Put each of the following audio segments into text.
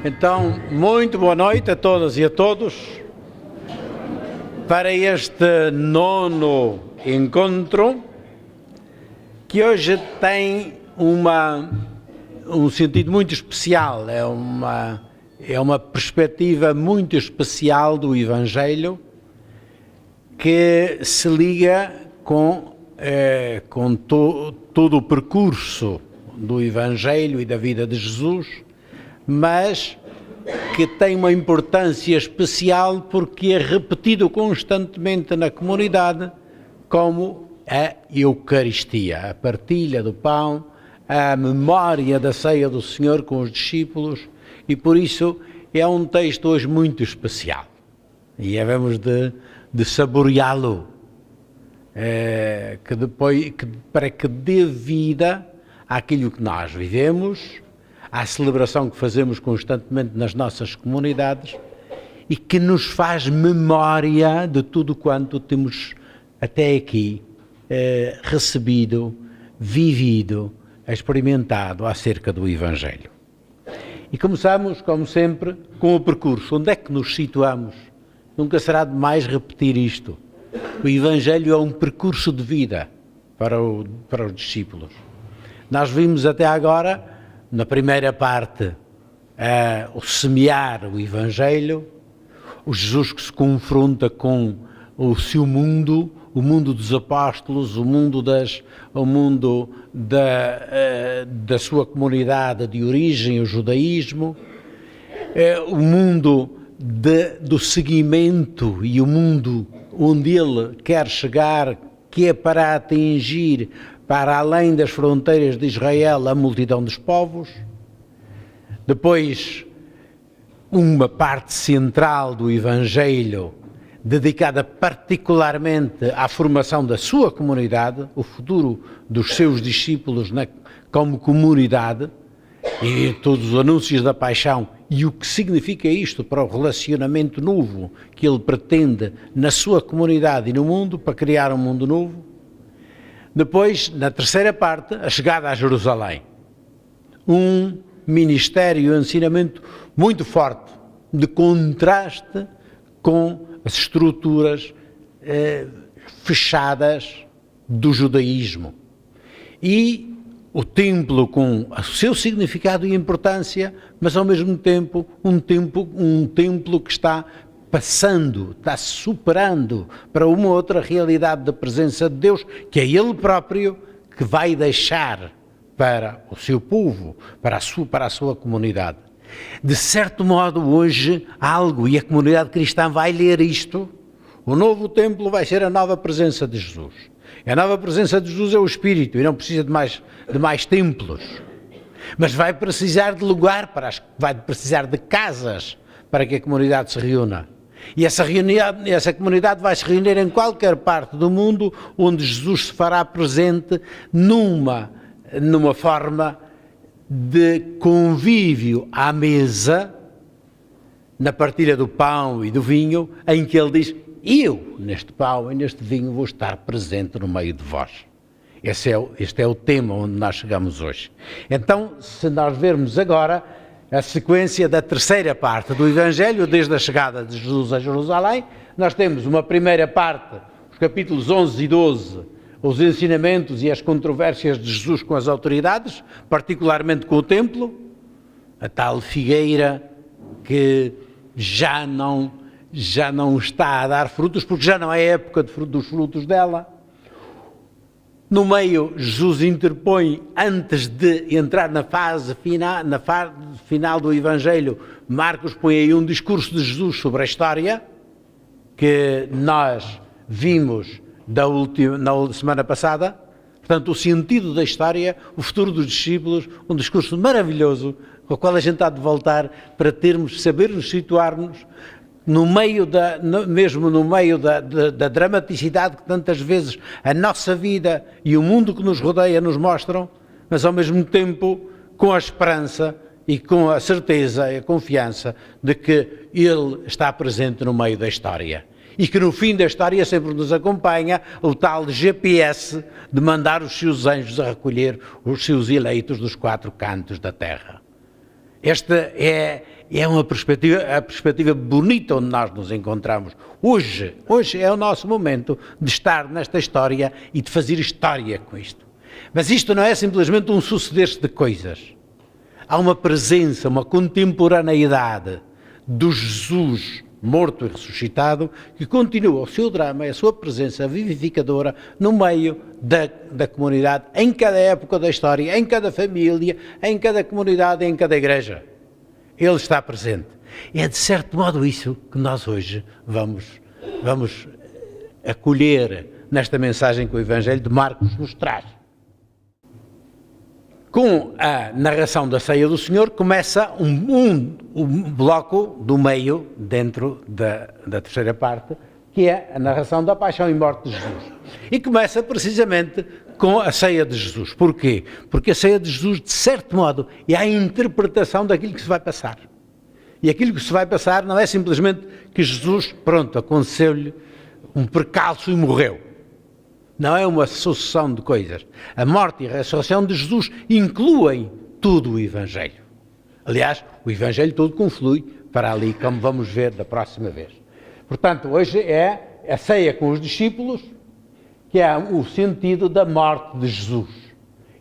Então, muito boa noite a todas e a todos para este nono encontro, que hoje tem um sentido muito especial, é uma perspectiva muito especial do Evangelho, que se liga com todo o percurso do Evangelho e da vida de Jesus, mas que tem uma importância especial porque é repetido constantemente na comunidade como a Eucaristia, a partilha do pão, a memória da ceia do Senhor com os discípulos, e por isso é um texto hoje muito especial e havemos de saboreá-lo, para que dê vida àquilo que nós vivemos, à celebração que fazemos constantemente nas nossas comunidades e que nos faz memória de tudo quanto temos até aqui recebido, vivido, experimentado acerca do Evangelho. E começamos, como sempre, com o percurso. Onde é que nos situamos? Nunca será demais repetir isto. O Evangelho é um percurso de vida para os discípulos. Nós vimos até agora, na primeira parte, o semear o Evangelho, o Jesus que se confronta com o seu mundo, o mundo dos apóstolos, o mundo da sua comunidade de origem, o judaísmo, o mundo do seguimento e o mundo onde ele quer chegar, que é para atingir para além das fronteiras de Israel a multidão dos povos. Depois, uma parte central do Evangelho dedicada particularmente à formação da sua comunidade, o futuro dos seus discípulos como comunidade, e todos os anúncios da paixão e o que significa isto para o relacionamento novo que ele pretende na sua comunidade e no mundo, para criar um mundo novo. Depois, na terceira parte, a chegada a Jerusalém. Um ministério e um ensinamento muito forte, de contraste com as estruturas fechadas do judaísmo. E o templo com o seu significado e importância, mas ao mesmo tempo um templo que está passando, está superando para uma outra realidade da presença de Deus, que é Ele próprio que vai deixar para o seu povo, para a sua comunidade. De certo modo, hoje, e a comunidade cristã vai ler isto, o novo templo vai ser a nova presença de Jesus. A nova presença de Jesus é o Espírito e não precisa de mais templos. Mas vai precisar de lugar, vai precisar de casas para que a comunidade se reúna. E essa comunidade vai se reunir em qualquer parte do mundo onde Jesus se fará presente numa forma de convívio à mesa, na partilha do pão e do vinho, em que ele diz: eu, neste pão e neste vinho, vou estar presente no meio de vós. Este é o tema onde nós chegamos hoje. Então, se nós vermos agora a sequência da terceira parte do Evangelho, desde a chegada de Jesus a Jerusalém, nós temos uma primeira parte, os capítulos 11 e 12, os ensinamentos e as controvérsias de Jesus com as autoridades, particularmente com o templo, a tal figueira que já não está a dar frutos, porque já não é época dos frutos dela. No meio, Jesus interpõe, antes de entrar na fase final do Evangelho, Marcos põe aí um discurso de Jesus sobre a história, que nós vimos na semana passada. Portanto, o sentido da história, o futuro dos discípulos, um discurso maravilhoso, com o qual a gente há de voltar para sabermos situar-nos mesmo no meio da dramaticidade que tantas vezes a nossa vida e o mundo que nos rodeia nos mostram, mas ao mesmo tempo com a esperança e com a certeza e a confiança de que Ele está presente no meio da história. E que no fim da história sempre nos acompanha o tal GPS de mandar os seus anjos a recolher os seus eleitos dos quatro cantos da terra. Esta é uma perspectiva, a perspectiva bonita onde nós nos encontramos. Hoje é o nosso momento de estar nesta história e de fazer história com isto. Mas isto não é simplesmente um suceder-se de coisas. Há uma presença, uma contemporaneidade do Jesus morto e ressuscitado, que continua o seu drama e a sua presença vivificadora no meio da comunidade, em cada época da história, em cada família, em cada comunidade, em cada igreja. Ele está presente. É de certo modo isso que nós hoje vamos acolher nesta mensagem que o Evangelho de Marcos nos traz. Com a narração da ceia do Senhor, começa um bloco do meio, dentro da terceira parte, que é a narração da paixão e morte de Jesus. E começa precisamente com a ceia de Jesus. Porquê? Porque a ceia de Jesus, de certo modo, é a interpretação daquilo que se vai passar. E aquilo que se vai passar não é simplesmente que Jesus, pronto, aconteceu-lhe um percalço e morreu. Não é uma sucessão de coisas. A morte e a ressurreição de Jesus incluem tudo o Evangelho. Aliás, o Evangelho todo conflui para ali, como vamos ver da próxima vez. Portanto, hoje é a ceia com os discípulos, que é o sentido da morte de Jesus.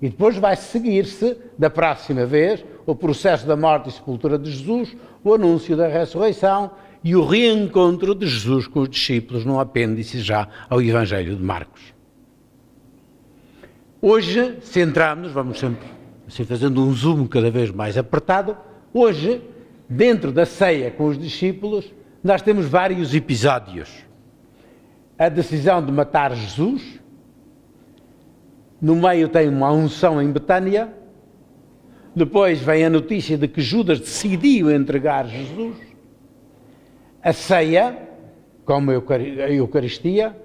E depois vai seguir-se, da próxima vez, o processo da morte e sepultura de Jesus, o anúncio da ressurreição e o reencontro de Jesus com os discípulos, num apêndice já ao Evangelho de Marcos. Hoje, centramos-nos, vamos sempre assim, fazendo um zoom cada vez mais apertado, hoje, dentro da ceia com os discípulos, nós temos vários episódios. A decisão de matar Jesus, no meio tem uma unção em Betânia, depois vem a notícia de que Judas decidiu entregar Jesus, a ceia, como a Eucaristia,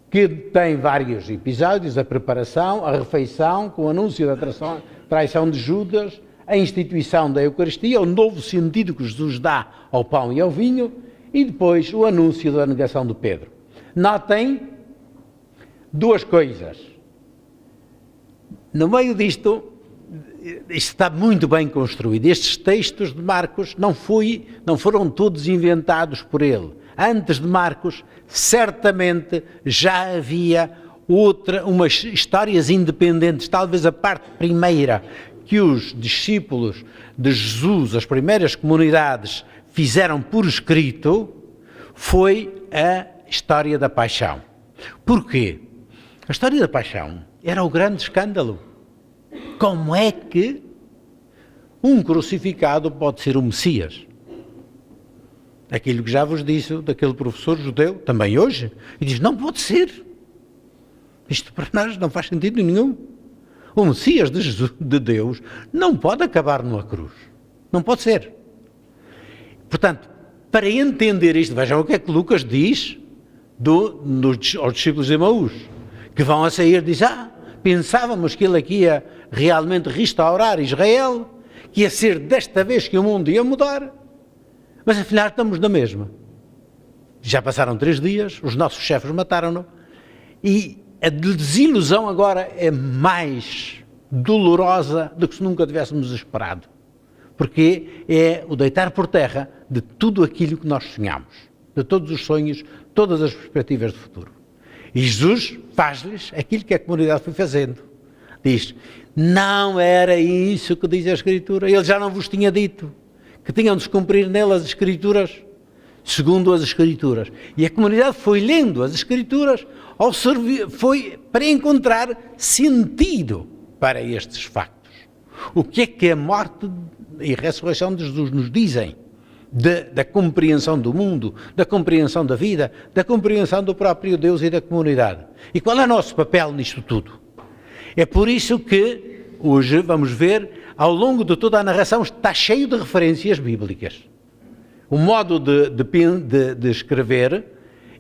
que tem vários episódios, a preparação, a refeição, com o anúncio da traição de Judas, a instituição da Eucaristia, o novo sentido que Jesus dá ao pão e ao vinho, e depois o anúncio da negação de Pedro. Notem duas coisas. No meio disto, isto está muito bem construído. Estes textos de Marcos não foram todos inventados por ele. Antes de Marcos, certamente já havia umas histórias independentes, talvez a parte primeira que os discípulos de Jesus, as primeiras comunidades, fizeram por escrito, foi a história da paixão. Porquê? A história da paixão era o grande escândalo. Como é que um crucificado pode ser o Messias? Aquilo que já vos disse daquele professor judeu, também hoje, e diz, não pode ser. Isto para nós não faz sentido nenhum. O Messias de Deus não pode acabar numa cruz. Não pode ser. Portanto, para entender isto, vejam o que é que Lucas diz aos discípulos de Emaús, que vão a sair e diz, pensávamos que ele aqui ia realmente restaurar Israel, que ia ser desta vez que o mundo ia mudar, mas afinal estamos na mesma. Já passaram 3 dias, os nossos chefes mataram-no, e a desilusão agora é mais dolorosa do que se nunca tivéssemos esperado, porque é o deitar por terra de tudo aquilo que nós sonhamos, de todos os sonhos, todas as perspectivas de futuro. E Jesus faz-lhes aquilo que a comunidade foi fazendo. Diz, não era isso que diz a Escritura, ele já não vos tinha dito, que tinham de se cumprir nele as Escrituras, segundo as Escrituras. E a comunidade foi lendo as Escrituras, foi para encontrar sentido para estes factos. O que é que a morte e a ressurreição de Jesus nos dizem da compreensão do mundo, da compreensão da vida, da compreensão do próprio Deus e da comunidade? E qual é o nosso papel nisto tudo? É por isso que hoje vamos ver, ao longo de toda a narração, está cheio de referências bíblicas. O modo de escrever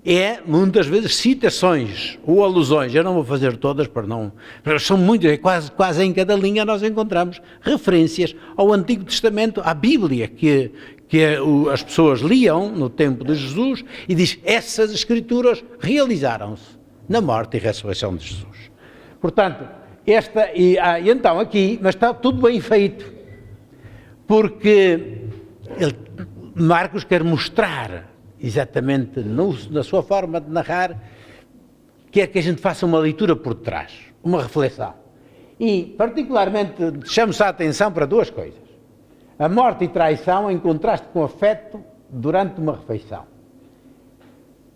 é, muitas vezes, citações ou alusões. Eu não vou fazer todas, são muitas, quase em cada linha nós encontramos referências ao Antigo Testamento, à Bíblia, que as pessoas liam no tempo de Jesus, e diz, essas Escrituras realizaram-se na morte e ressurreição de Jesus. Portanto, então aqui, mas está tudo bem feito, porque Marcos quer mostrar, exatamente na sua forma de narrar, quer que a gente faça uma leitura por trás, uma reflexão. E, particularmente, chamo-se a atenção para duas coisas. A morte e traição em contraste com afeto durante uma refeição.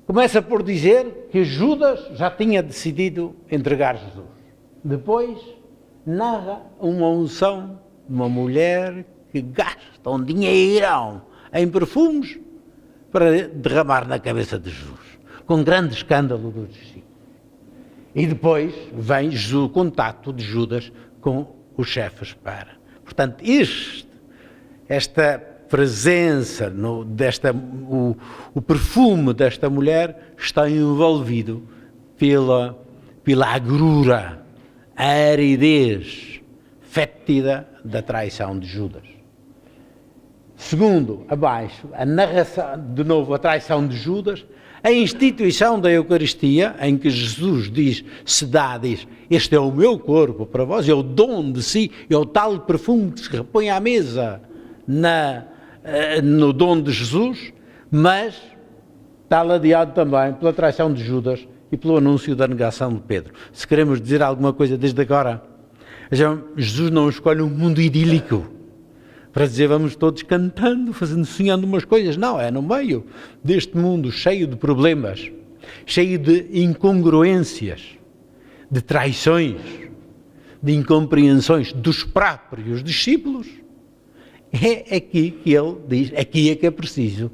Começa por dizer que Judas já tinha decidido entregar Jesus. Depois, narra uma unção de uma mulher que gasta um dinheirão em perfumes para derramar na cabeça de Jesus, com grande escândalo dos discípulos. E depois vem o contato de Judas com os chefes para. Portanto, esta presença, o perfume desta mulher está envolvido pela agrura, a aridez fétida da traição de Judas. Segundo, abaixo, a narração, de novo, a traição de Judas, a instituição da Eucaristia, em que Jesus diz, este é o meu corpo para vós, é o dom de si, é o tal perfume que se repõe à mesa no dom de Jesus, mas está ladeado também pela traição de Judas e pelo anúncio da negação de Pedro. Se queremos dizer alguma coisa desde agora, Jesus não escolhe um mundo idílico para dizer vamos todos cantando, sonhando umas coisas. Não, é no meio deste mundo cheio de problemas, cheio de incongruências, de traições, de incompreensões dos próprios discípulos. É aqui que ele diz, aqui é que é preciso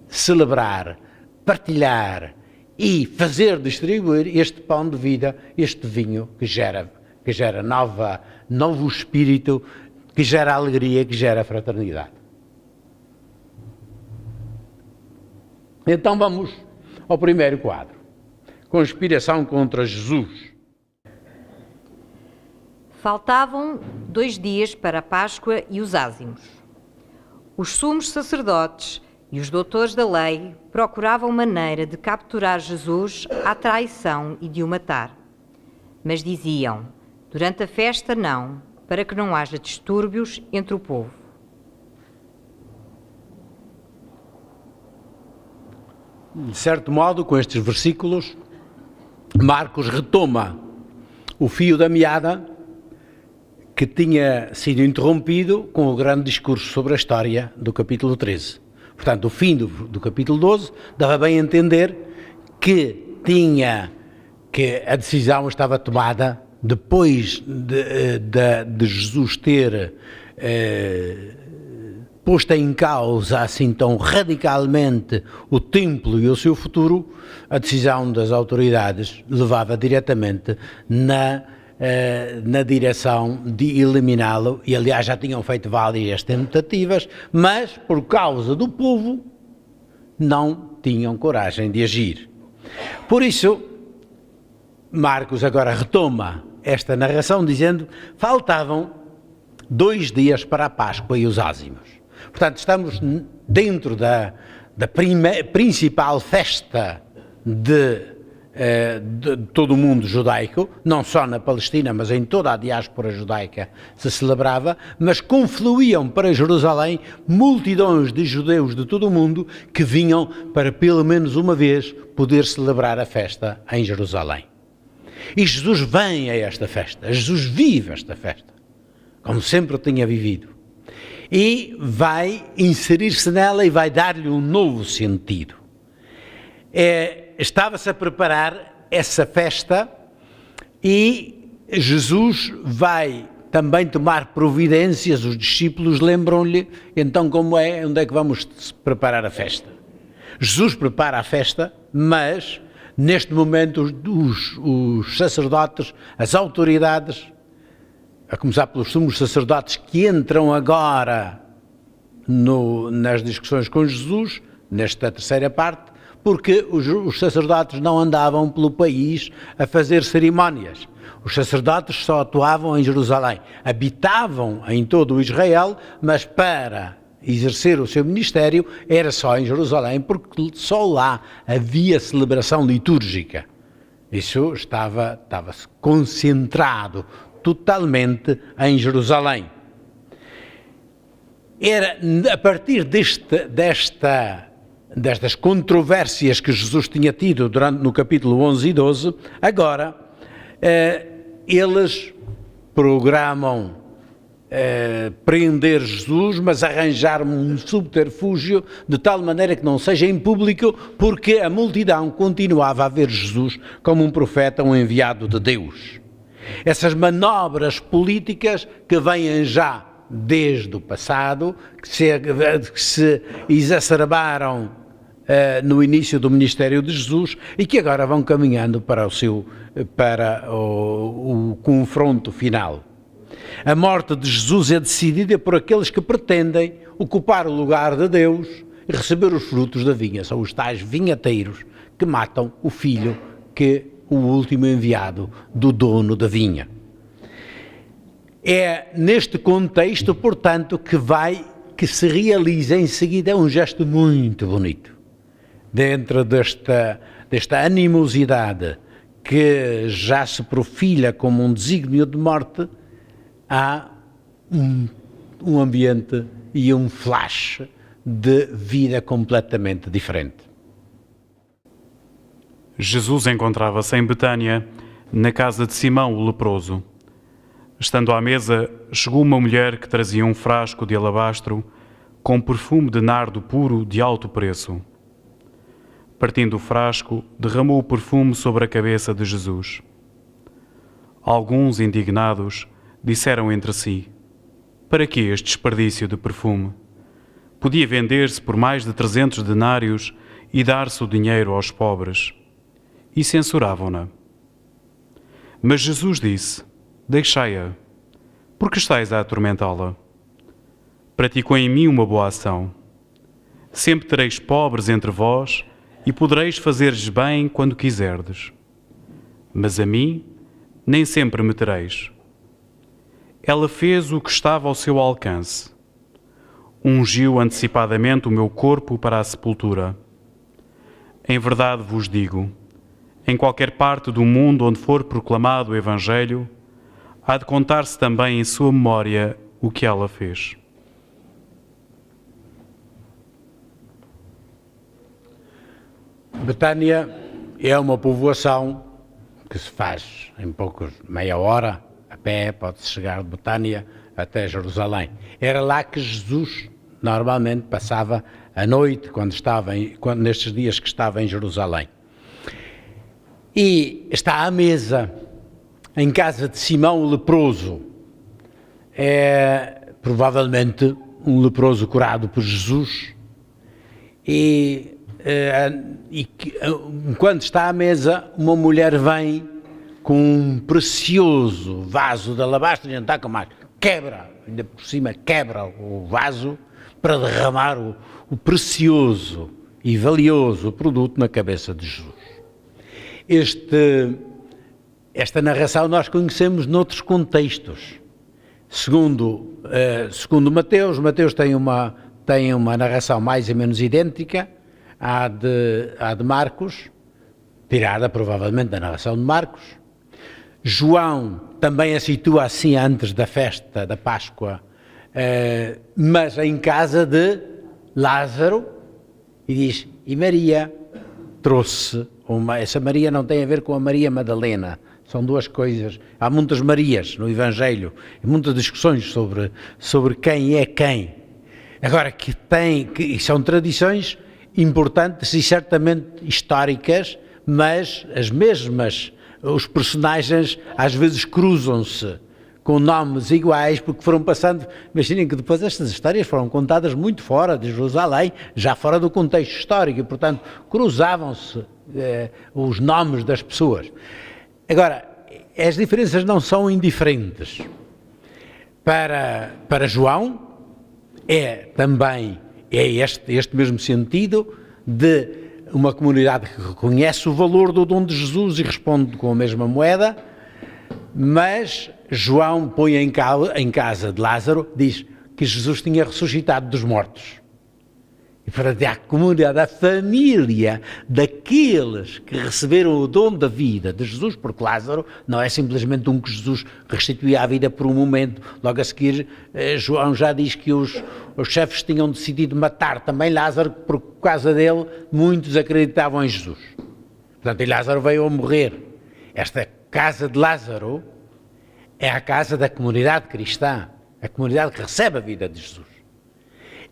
celebrar, partilhar e fazer distribuir este pão de vida, este vinho que gera novo espírito, que gera alegria, que gera fraternidade. Então vamos ao primeiro quadro. Conspiração contra Jesus. Faltavam 2 dias para a Páscoa e os ázimos. Os sumos sacerdotes e os doutores da lei procuravam maneira de capturar Jesus à traição e de o matar. Mas diziam, durante a festa não, para que não haja distúrbios entre o povo. De certo modo, com estes versículos, Marcos retoma o fio da meada que tinha sido interrompido com o grande discurso sobre a história do capítulo 13. Portanto, o fim do capítulo 12 dava bem a entender que a decisão estava tomada depois de Jesus ter posto em causa assim tão radicalmente o templo e o seu futuro. A decisão das autoridades levava diretamente na direção de eliminá-lo, e aliás já tinham feito várias tentativas, mas por causa do povo não tinham coragem de agir. Por isso, Marcos agora retoma esta narração dizendo, faltavam 2 dias para a Páscoa e os ázimos. Portanto, estamos dentro da principal festa de todo o mundo judaico, não só na Palestina, mas em toda a diáspora judaica se celebrava, mas confluíam para Jerusalém multidões de judeus de todo o mundo que vinham para pelo menos uma vez poder celebrar a festa em Jerusalém. E Jesus vem a esta festa, Jesus vive esta festa, como sempre tinha vivido, e vai inserir-se nela e vai dar-lhe um novo sentido. Estava-se a preparar essa festa e Jesus vai também tomar providências, os discípulos lembram-lhe, então onde é que vamos preparar a festa? Jesus prepara a festa, mas neste momento os sacerdotes, as autoridades, a começar pelos sumos sacerdotes que entram agora nas discussões com Jesus, nesta terceira parte, porque os sacerdotes não andavam pelo país a fazer cerimónias. Os sacerdotes só atuavam em Jerusalém. Habitavam em todo o Israel, mas para exercer o seu ministério era só em Jerusalém, porque só lá havia celebração litúrgica. Isso estava-se concentrado totalmente em Jerusalém. era a partir destas controvérsias que Jesus tinha tido no capítulo 11 e 12, agora eles programam prender Jesus, mas arranjar um subterfúgio de tal maneira que não seja em público, porque a multidão continuava a ver Jesus como um profeta, um enviado de Deus. Essas manobras políticas que vêm já desde o passado, que se exacerbaram no início do ministério de Jesus e que agora vão caminhando para o confronto final. A morte de Jesus é decidida por aqueles que pretendem ocupar o lugar de Deus e receber os frutos da vinha. São os tais vinhateiros que matam o filho, o último enviado do dono da vinha. É neste contexto, portanto, que se realiza em seguida um gesto muito bonito. Dentro desta animosidade que já se profila como um desígnio de morte, há um ambiente e um flash de vida completamente diferente. Jesus encontrava-se em Betânia, na casa de Simão o leproso. Estando à mesa, chegou uma mulher que trazia um frasco de alabastro com perfume de nardo puro de alto preço. Partindo o frasco, derramou o perfume sobre a cabeça de Jesus. Alguns, indignados, disseram entre si: para que este desperdício de perfume? Podia vender-se por mais de 300 denários e dar-se o dinheiro aos pobres. E censuravam-na. Mas Jesus disse: deixai-a, porque estáis a atormentá-la. Praticou em mim uma boa ação. Sempre tereis pobres entre vós e podereis fazer-lhes bem quando quiserdes. Mas a mim nem sempre me tereis. Ela fez o que estava ao seu alcance. Ungiu antecipadamente o meu corpo para a sepultura. Em verdade vos digo, em qualquer parte do mundo onde for proclamado o Evangelho, há de contar-se também em sua memória o que ela fez. Betânia é uma povoação que se faz em meia hora, a pé, pode-se chegar de Betânia até Jerusalém. Era lá que Jesus normalmente passava a noite, nestes dias que estava em Jerusalém. E está à mesa, em casa de Simão o leproso. É provavelmente um leproso curado por Jesus. E enquanto está à mesa, uma mulher vem com um precioso vaso de alabastro, e não está com mais, ainda por cima quebra o vaso para derramar o precioso e valioso produto na cabeça de Jesus. Esta narração nós conhecemos noutros contextos. Segundo Mateus tem uma narração mais ou menos idêntica à de Marcos, tirada provavelmente da narração de Marcos. João também a situa assim antes da festa da Páscoa, mas em casa de Lázaro, e diz, e Maria trouxe essa Maria não tem a ver com a Maria Madalena, são duas coisas. Há muitas Marias no Evangelho e muitas discussões sobre quem é quem. Agora, que são tradições importantes e certamente históricas, mas os personagens às vezes cruzam-se com nomes iguais, porque foram passando. Imaginem que depois estas histórias foram contadas muito fora de Jerusalém, já fora do contexto histórico, e portanto cruzavam-se os nomes das pessoas. Agora, as diferenças não são indiferentes. Para João, também este mesmo sentido de uma comunidade que reconhece o valor do dom de Jesus e responde com a mesma moeda, mas João põe em casa de Lázaro, diz que Jesus tinha ressuscitado dos mortos. E para a comunidade, a família daqueles que receberam o dom da vida de Jesus, porque Lázaro não é simplesmente um que Jesus restituía à vida por um momento. Logo a seguir, João já diz que os chefes tinham decidido matar também Lázaro, por causa dele, muitos acreditavam em Jesus. Portanto, e Lázaro veio a morrer. Esta casa de Lázaro é a casa da comunidade cristã, a comunidade que recebe a vida de Jesus.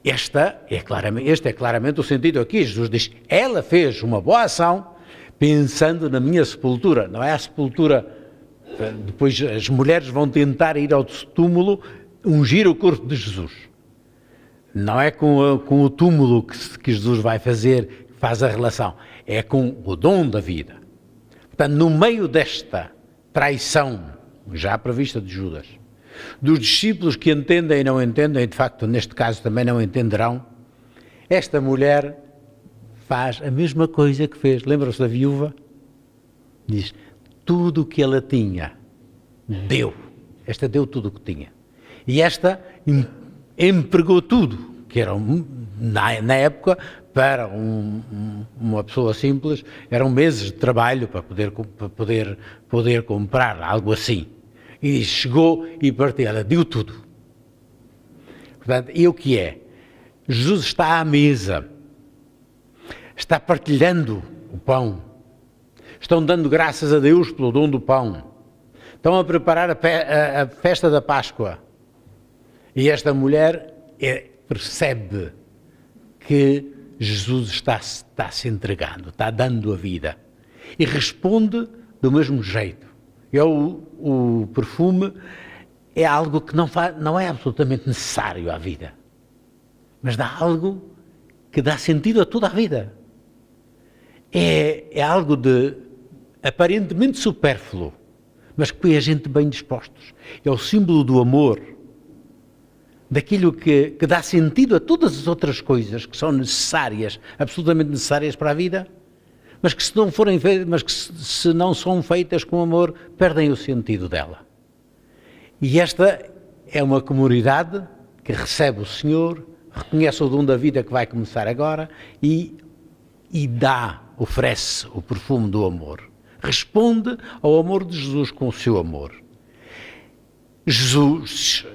Este é claramente o sentido aqui. Jesus diz, ela fez uma boa ação pensando na minha sepultura. Não é a sepultura, depois as mulheres vão tentar ir ao túmulo ungir o corpo de Jesus. Não é com o túmulo que Jesus vai fazer, que faz a relação. É com o dom da vida. Portanto, no meio desta traição, já prevista de Judas, dos discípulos que entendem e não entendem, e de facto neste caso também não entenderão, esta mulher faz a mesma coisa que fez. Lembram-se da viúva? Diz, tudo o que ela tinha, deu. Esta deu tudo o que tinha. E esta empregou tudo, que era, na época, para uma pessoa simples, eram meses de trabalho para poder comprar algo assim. E chegou e partiu, ela deu tudo. Portanto, e o que é? Jesus está à mesa, está partilhando o pão, estão dando graças a Deus pelo dom do pão, estão a preparar a festa da Páscoa. E esta mulher percebe que Jesus está se entregando, está dando a vida. E responde do mesmo jeito. O perfume é algo que não é absolutamente necessário à vida, mas dá algo que dá sentido a toda a vida. É algo de aparentemente supérfluo, mas que põe a gente bem dispostos. É o símbolo do amor, daquilo que dá sentido a todas as outras coisas que são necessárias, absolutamente necessárias para a vida, mas que se não são feitas com amor, perdem o sentido dela. E esta é uma comunidade que recebe o Senhor, reconhece o dom da vida que vai começar agora e oferece o perfume do amor. Responde ao amor de Jesus com o seu amor. Jesus,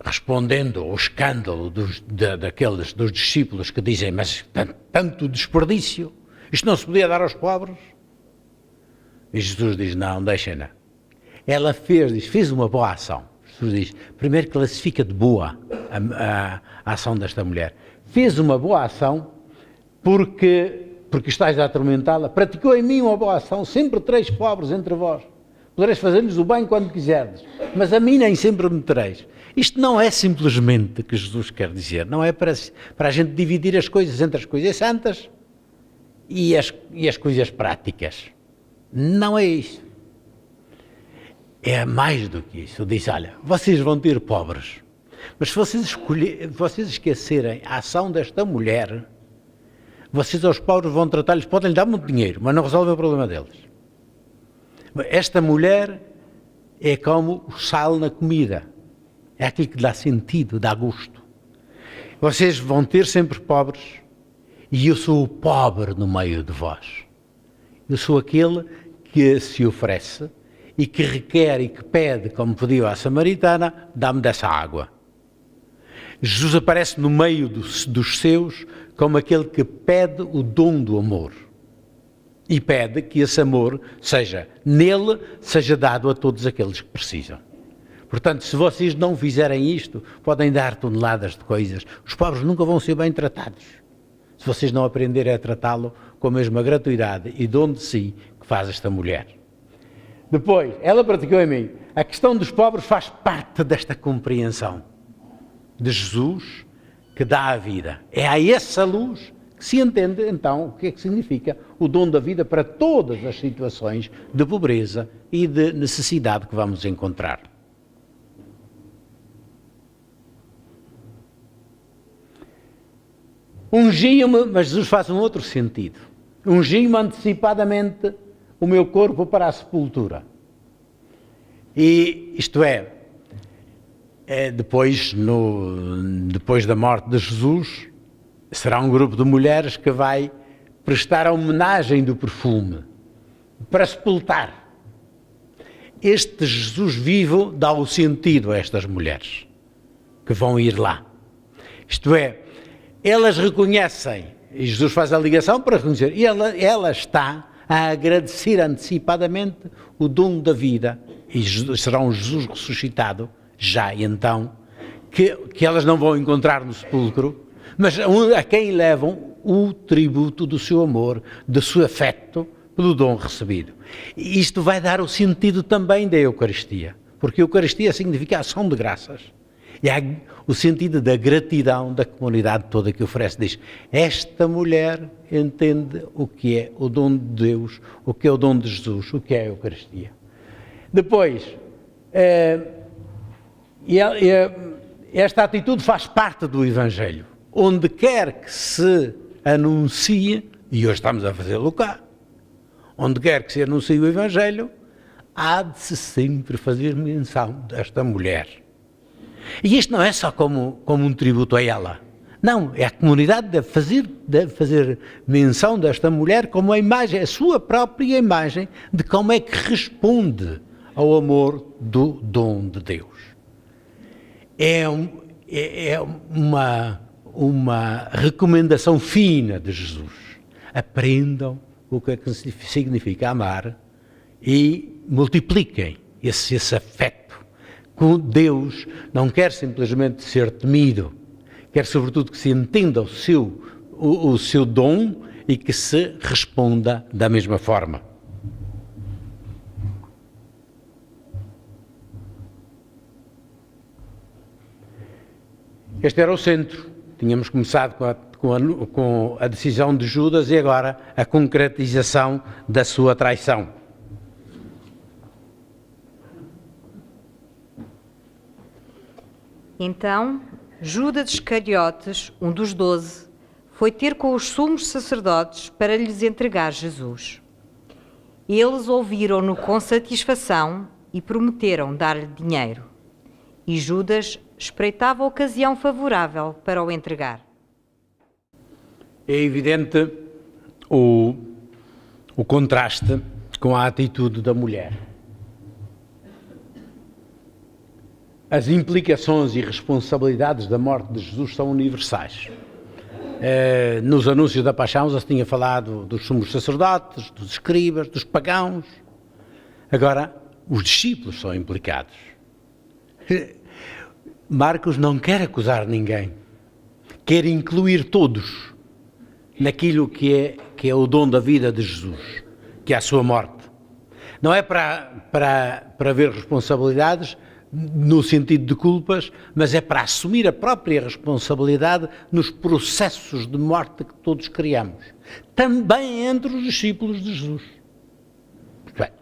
respondendo ao escândalo dos discípulos que dizem, mas tanto desperdício, isto não se podia dar aos pobres? E Jesus diz, não, deixem-na. Ela fez uma boa ação. Jesus diz, primeiro classifica de boa a ação desta mulher. Fez uma boa ação porque estáis a atormentá-la. Praticou em mim uma boa ação, sempre tereis pobres entre vós. Podereis fazer-lhes o bem quando quiserdes, mas a mim nem sempre me tereis. Isto não é simplesmente o que Jesus quer dizer. Não é para a gente dividir as coisas entre as coisas santas e as coisas práticas. Não é isso. É mais do que isso. Diz, olha, vocês vão ter pobres, mas se vocês esquecerem a ação desta mulher, vocês aos pobres vão tratá-los, podem lhe dar muito dinheiro, mas não resolvem o problema deles. Esta mulher é como o sal na comida. É aquilo que dá sentido, dá gosto. Vocês vão ter sempre pobres, e eu sou o pobre no meio de vós. Eu sou aquele que se oferece e que requer e que pede, como pediu à samaritana, dá-me dessa água. Jesus aparece no meio dos seus como aquele que pede o dom do amor. E pede que esse amor seja dado a todos aqueles que precisam. Portanto, se vocês não fizerem isto, podem dar toneladas de coisas. Os pobres nunca vão ser bem tratados. Se vocês não aprenderem a tratá-lo com a mesma gratuidade e dom de si que faz esta mulher. Depois, ela praticou em mim. A questão dos pobres faz parte desta compreensão de Jesus que dá a vida. É a essa luz que se entende, então, o que é que significa o dom da vida para todas as situações de pobreza e de necessidade que vamos encontrar. Ungiu-me, mas Jesus faz um outro sentido. Ungiu-me antecipadamente o meu corpo para a sepultura. E isto depois da morte de Jesus, será um grupo de mulheres que vai prestar a homenagem do perfume para sepultar. Este Jesus vivo dá o sentido a estas mulheres que vão ir lá. Isto é, elas reconhecem, e Jesus faz a ligação para reconhecer, e ela está a agradecer antecipadamente o dom da vida, e será um Jesus ressuscitado, já e então, que elas não vão encontrar no sepulcro, mas a quem levam o tributo do seu amor, do seu afeto, pelo dom recebido. E isto vai dar o sentido também da Eucaristia, porque a Eucaristia significa ação de graças. E há o sentido da gratidão da comunidade toda que oferece. Diz, esta mulher entende o que é o dom de Deus, o que é o dom de Jesus, o que é a Eucaristia. Depois, esta atitude faz parte do Evangelho. Onde quer que se anuncie, e hoje estamos a fazê-lo cá, onde quer que se anuncie o Evangelho, há de se sempre fazer menção desta mulher. E isto não é só como um tributo a ela. Não, é a comunidade deve fazer menção desta mulher como a imagem, a sua própria imagem de como é que responde ao amor do dom de Deus. É uma recomendação fina de Jesus. Aprendam o que é que significa amar e multipliquem esse afeto. Deus não quer simplesmente ser temido, quer sobretudo que se entenda o seu dom e que se responda da mesma forma. Este era o centro. Tínhamos começado com a decisão de Judas e agora a concretização da sua traição. Então, Judas Iscariotes, um dos 12, foi ter com os sumos sacerdotes para lhes entregar Jesus. Eles ouviram-no com satisfação e prometeram dar-lhe dinheiro. E Judas espreitava a ocasião favorável para o entregar. É evidente o contraste com a atitude da mulher. As implicações e responsabilidades da morte de Jesus são universais. Nos anúncios da paixão já se tinha falado dos sumos sacerdotes, dos escribas, dos pagãos. Agora, os discípulos são implicados. Marcos não quer acusar ninguém. Quer incluir todos naquilo que é o dom da vida de Jesus, que é a sua morte. Não é para ver responsabilidades no sentido de culpas, mas é para assumir a própria responsabilidade nos processos de morte que todos criamos. Também entre os discípulos de Jesus.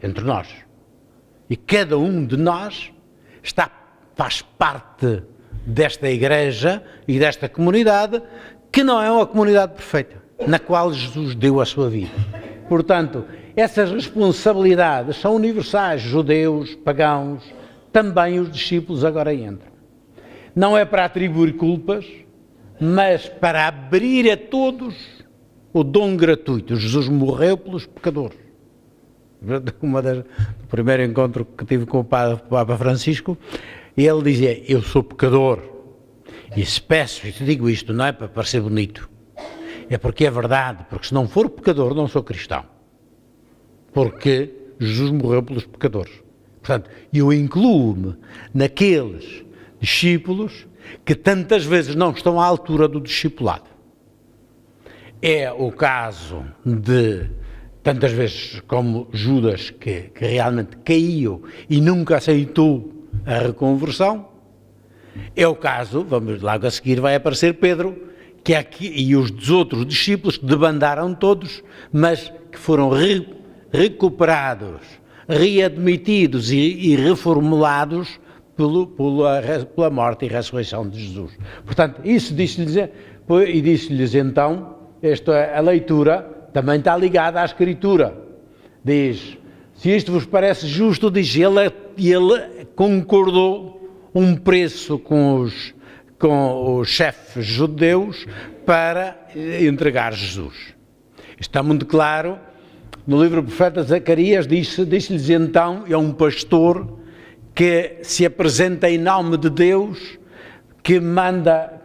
Entre nós. E cada um de nós faz parte desta igreja e desta comunidade, que não é uma comunidade perfeita, na qual Jesus deu a sua vida. Portanto, essas responsabilidades são universais, judeus, pagãos, também os discípulos agora entram. Não é para atribuir culpas, mas para abrir a todos o dom gratuito. Jesus morreu pelos pecadores. No primeiro encontro que tive com o Papa Francisco, ele dizia, eu sou pecador. E se peço, e te digo isto, não é para parecer bonito. É porque é verdade, porque se não for pecador, não sou cristão. Porque Jesus morreu pelos pecadores. Portanto, eu incluo-me naqueles discípulos que tantas vezes não estão à altura do discipulado. É o caso de, tantas vezes como Judas, que realmente caiu e nunca aceitou a reconversão. É o caso, vamos logo a seguir vai aparecer Pedro, que aqui, e os outros discípulos que debandaram todos, mas que foram recuperados, readmitidos e reformulados pela morte e ressurreição de Jesus. Portanto, isso disse-lhes então, a leitura também está ligada à Escritura. Diz, se isto vos parece justo, diz ele concordou um preço com com os chefes judeus para entregar Jesus. Está muito claro, no livro do profeta Zacarias, diz-lhes então, é um pastor que se apresenta em nome de Deus, que manda,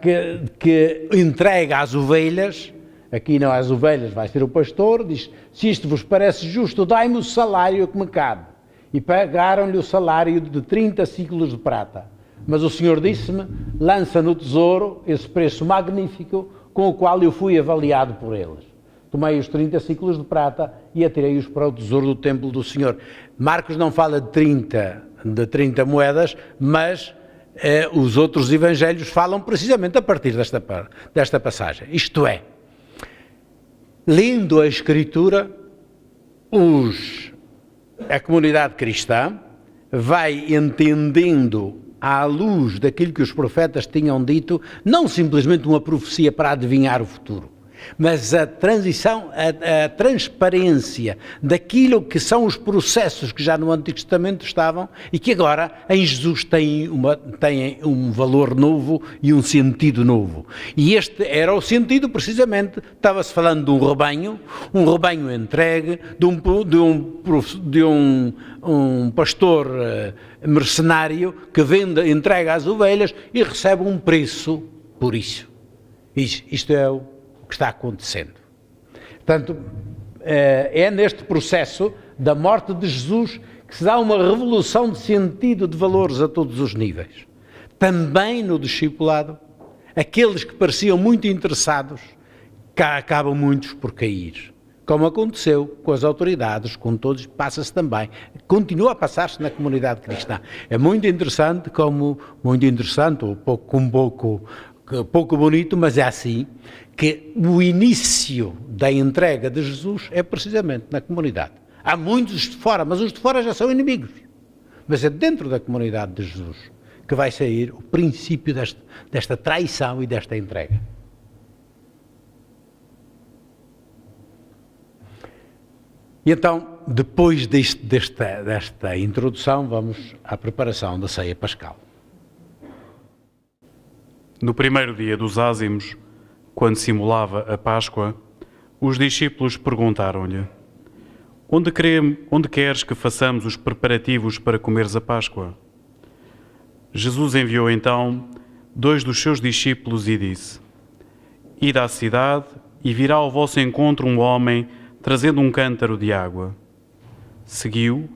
que entrega as ovelhas, aqui não as ovelhas, vai ser o pastor, diz, se isto vos parece justo, dai-me o salário que me cabe. E pagaram-lhe o salário de 30 ciclos de prata. Mas o Senhor disse-me, lança no tesouro esse preço magnífico com o qual eu fui avaliado por eles. Tomei os 30 ciclos de prata e atirei-os para o tesouro do templo do Senhor. Marcos não fala de 30 moedas, mas os outros evangelhos falam precisamente a partir desta passagem. Isto é, lendo a Escritura, a comunidade cristã vai entendendo à luz daquilo que os profetas tinham dito, não simplesmente uma profecia para adivinhar o futuro, mas a transparência daquilo que são os processos que já no Antigo Testamento estavam e que agora em Jesus têm um valor novo e um sentido novo. E este era o sentido, precisamente, estava-se falando de um rebanho entregue, de um pastor mercenário que entrega as ovelhas e recebe um preço por isso. Isto é o que está acontecendo. Portanto, é neste processo da morte de Jesus que se dá uma revolução de sentido, de valores a todos os níveis. Também no discipulado, aqueles que pareciam muito interessados, acabam muitos por cair. Como aconteceu com as autoridades, com todos, passa-se também, continua a passar-se na comunidade cristã. É muito interessante, ou pouco bonito, mas é assim, que o início da entrega de Jesus é precisamente na comunidade. Há muitos de fora, mas os de fora já são inimigos. Mas é dentro da comunidade de Jesus que vai sair o princípio desta traição e desta entrega. E então, depois desta introdução, vamos à preparação da ceia pascal. No primeiro dia dos ázimos, quando simulava a Páscoa, os discípulos perguntaram-lhe: Onde queres que façamos os preparativos para comeres a Páscoa? Jesus enviou então 2 dos seus discípulos e disse: Ide à cidade e virá ao vosso encontro um homem trazendo um cântaro de água. Seguiu,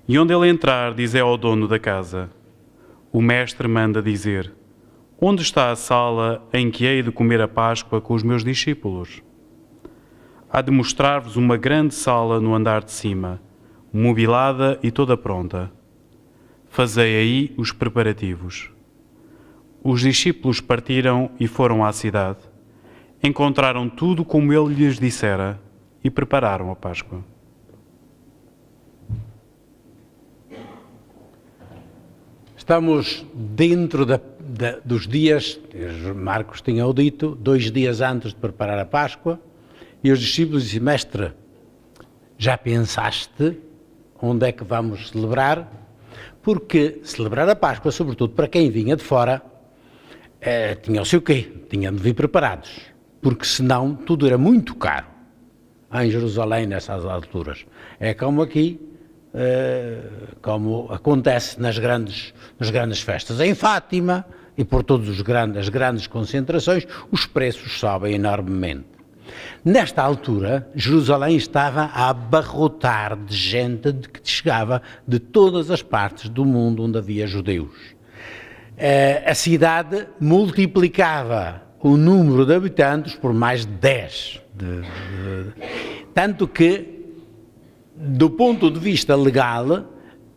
e onde ele entrar, dizei ao dono da casa: O mestre manda dizer: Onde está a sala em que hei de comer a Páscoa com os meus discípulos? Há de mostrar-vos uma grande sala no andar de cima, mobilada e toda pronta. Fazei aí os preparativos. Os discípulos partiram e foram à cidade. Encontraram tudo como ele lhes dissera e prepararam a Páscoa. Estamos dentro dos dias, Marcos tinha o dito, 2 dias antes de preparar a Páscoa, e os discípulos disseram: Mestre, já pensaste onde é que vamos celebrar? Porque celebrar a Páscoa, sobretudo para quem vinha de fora, tinha o seu quê? Tinham de vir preparados, porque senão tudo era muito caro em Jerusalém nessas alturas. É como aqui, como acontece nas grandes festas. Em Fátima e por todas as grandes concentrações, os preços sobem enormemente. Nesta altura, Jerusalém estava a abarrotar de gente que chegava de todas as partes do mundo onde havia judeus. A cidade multiplicava o número de habitantes por mais de 10. Tanto que, do ponto de vista legal,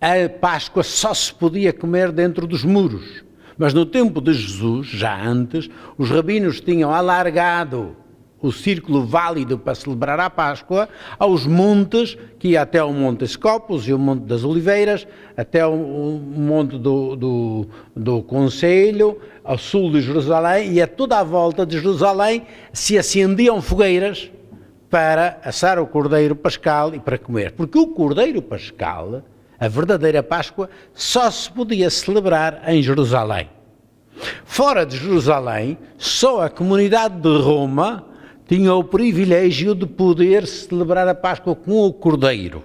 a Páscoa só se podia comer dentro dos muros. Mas no tempo de Jesus, já antes, os rabinos tinham alargado o círculo válido para celebrar a Páscoa aos montes, que ia até o Monte Escopos e o Monte das Oliveiras, até o Monte do Conselho, ao sul de Jerusalém, e a toda a volta de Jerusalém se acendiam fogueiras para assar o Cordeiro Pascal e para comer. Porque o Cordeiro Pascal, a verdadeira Páscoa, só se podia celebrar em Jerusalém. Fora de Jerusalém, só a comunidade de Roma tinha o privilégio de poder celebrar a Páscoa com o Cordeiro.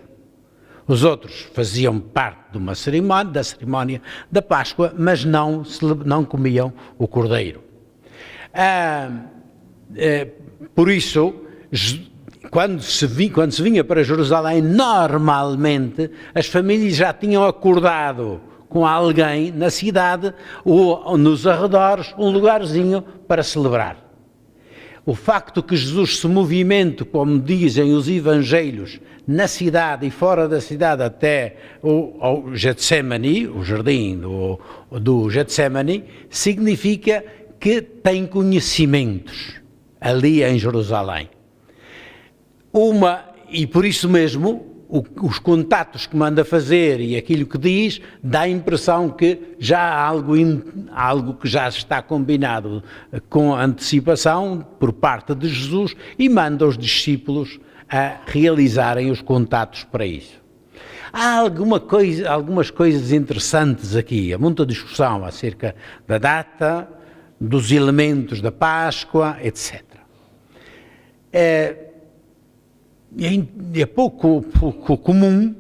Os outros faziam parte de uma cerimónia, da cerimónia da Páscoa, mas não comiam o Cordeiro. Por isso, quando se vinha para Jerusalém, normalmente as famílias já tinham acordado com alguém na cidade ou nos arredores um lugarzinho para celebrar. O facto que Jesus se movimente, como dizem os evangelhos, na cidade e fora da cidade até ao Getsemane, o jardim do Getsemane, significa que tem conhecimentos ali em Jerusalém. E por isso mesmo, os contatos que manda fazer e aquilo que diz, dá a impressão que já há algo que já está combinado com antecipação por parte de Jesus e manda os discípulos a realizarem os contatos para isso. Há algumas coisas interessantes aqui, há muita discussão acerca da data, dos elementos da Páscoa, etc. É pouco comum